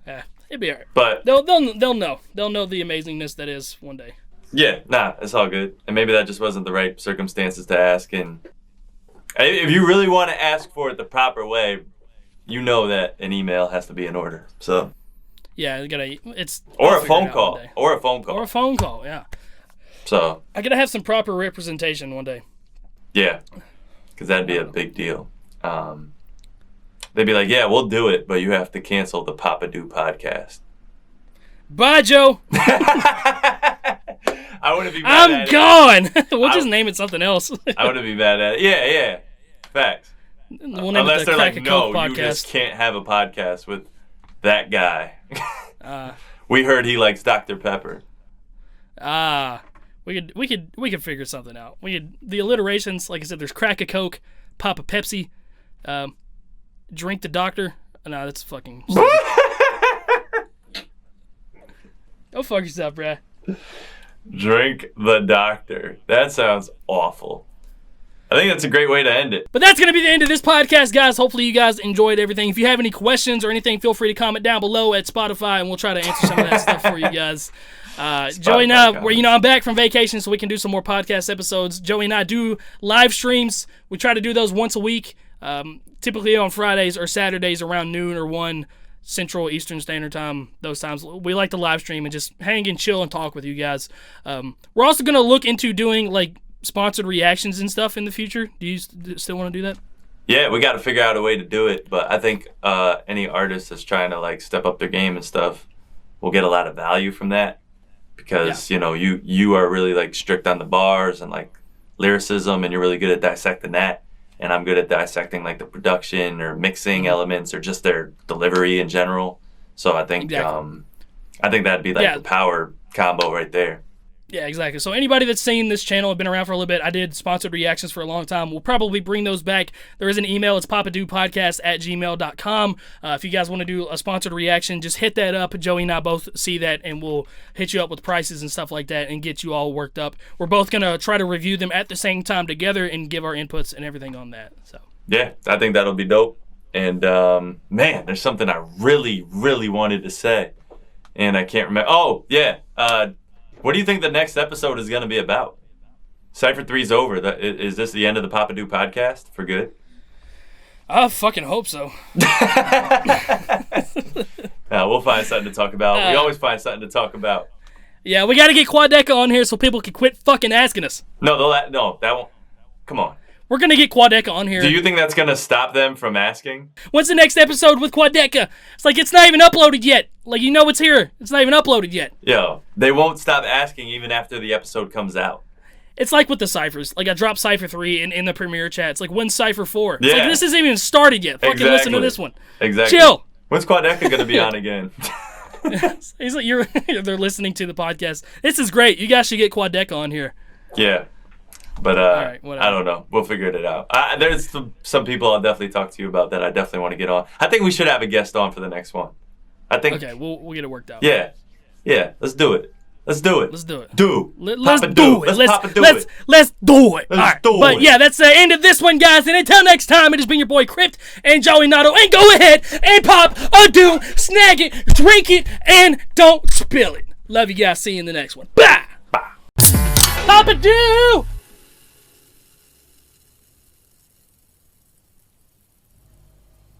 Yeah, it'd be all right. But they'll know. They'll know the amazingness that is one day. Yeah, nah, it's all good. And maybe that just wasn't the right circumstances to ask. And if you really want to ask for it the proper way, you know that an email has to be in order. So yeah, or a phone call. Or a phone call, yeah. So I gotta have some proper representation one day. Yeah, because that'd be a big deal. They'd be like, yeah, we'll do it, but you have to cancel the Papa Do podcast. Bye, Joe. I wouldn't be mad at it. I'm gone. We'll just name it something else. I wouldn't be mad at it. Yeah. Facts. We'll name Unless it the they're Crack like, a Coke no, podcast. you just can't have a podcast with that guy. We heard he likes Dr. Pepper. We could figure something out. The alliterations, like I said, there's Crack a Coke, Pop a Pepsi, Drink the Doctor. No, that's fucking. Go fuck yourself, bruh. Drink the Doctor. That sounds awful. I think that's a great way to end it. But that's going to be the end of this podcast, guys. Hopefully you guys enjoyed everything. If you have any questions or anything, feel free to comment down below at Spotify, and we'll try to answer some of that stuff for you guys. Joey and I, I'm back from vacation, so we can do some more podcast episodes. Joey and I do live streams. We try to do those once a week, typically on Fridays or Saturdays around noon or 1 Central Eastern Standard Time. Those times we like to live stream and just hang and chill and talk with you guys. We're also going to look into doing like sponsored reactions and stuff in the future. Do you still want to do that? Yeah, we got to figure out a way to do it, but I think any artist that's trying to like step up their game and stuff will get a lot of value from that, because you know you are really like strict on the bars and like lyricism, and you're really good at dissecting that, and I'm good at dissecting like the production or mixing elements or just their delivery in general. So I think I think that'd be like the power combo right there. Yeah, exactly. So anybody that's seen this channel, been around for a little bit, I did sponsored reactions for a long time. We'll probably bring those back. There is an email. It's papadopodcast@gmail.com. If you guys want to do a sponsored reaction, just hit that up. Joey and I both see that, and we'll hit you up with prices and stuff like that and get you all worked up. We're both going to try to review them at the same time together and give our inputs and everything on that. So yeah, I think that'll be dope. And man, there's something I really, really wanted to say, and I can't remember. Oh, yeah. What do you think the next episode is going to be about? Cypher 3's over. Is this the end of the Papa Do podcast for good? I fucking hope so. We'll find something to talk about. We always find something to talk about. Yeah, we got to get Quadeca on here so people can quit fucking asking us. No, that won't. Come on. We're going to get Quadeca on here. Do you think that's going to stop them from asking? When's the next episode with Quadeca? It's like, it's not even uploaded yet. Like, you know it's here. It's not even uploaded yet. Yo, they won't stop asking even after the episode comes out. It's like with the Cyphers. Like, I dropped Cypher 3 in the premiere chat. It's like, when's Cypher 4? It's like, this isn't even started yet. Fucking listen to this one. Exactly. Chill. When's Quadeca going to be on again? He's like, they're listening to the podcast. This is great. You guys should get Quadeca on here. Yeah. But right, I don't know. We'll figure it out. There's some people I'll definitely talk to you about that I definitely want to get on. I think we should have a guest on for the next one. I think. Okay, we'll get it worked out. Yeah. Let's do it. Let's do it. Let's do it. Let's do it. Let's pop do it. Let's do it. All right. do But it. yeah, that's the end of this one, guys. And until next time, it has been your boy Crypt and Joey Nato. And go ahead and pop a do, snag it, drink it, and don't spill it. Love you guys. See you in the next one. Bye. Pop a do.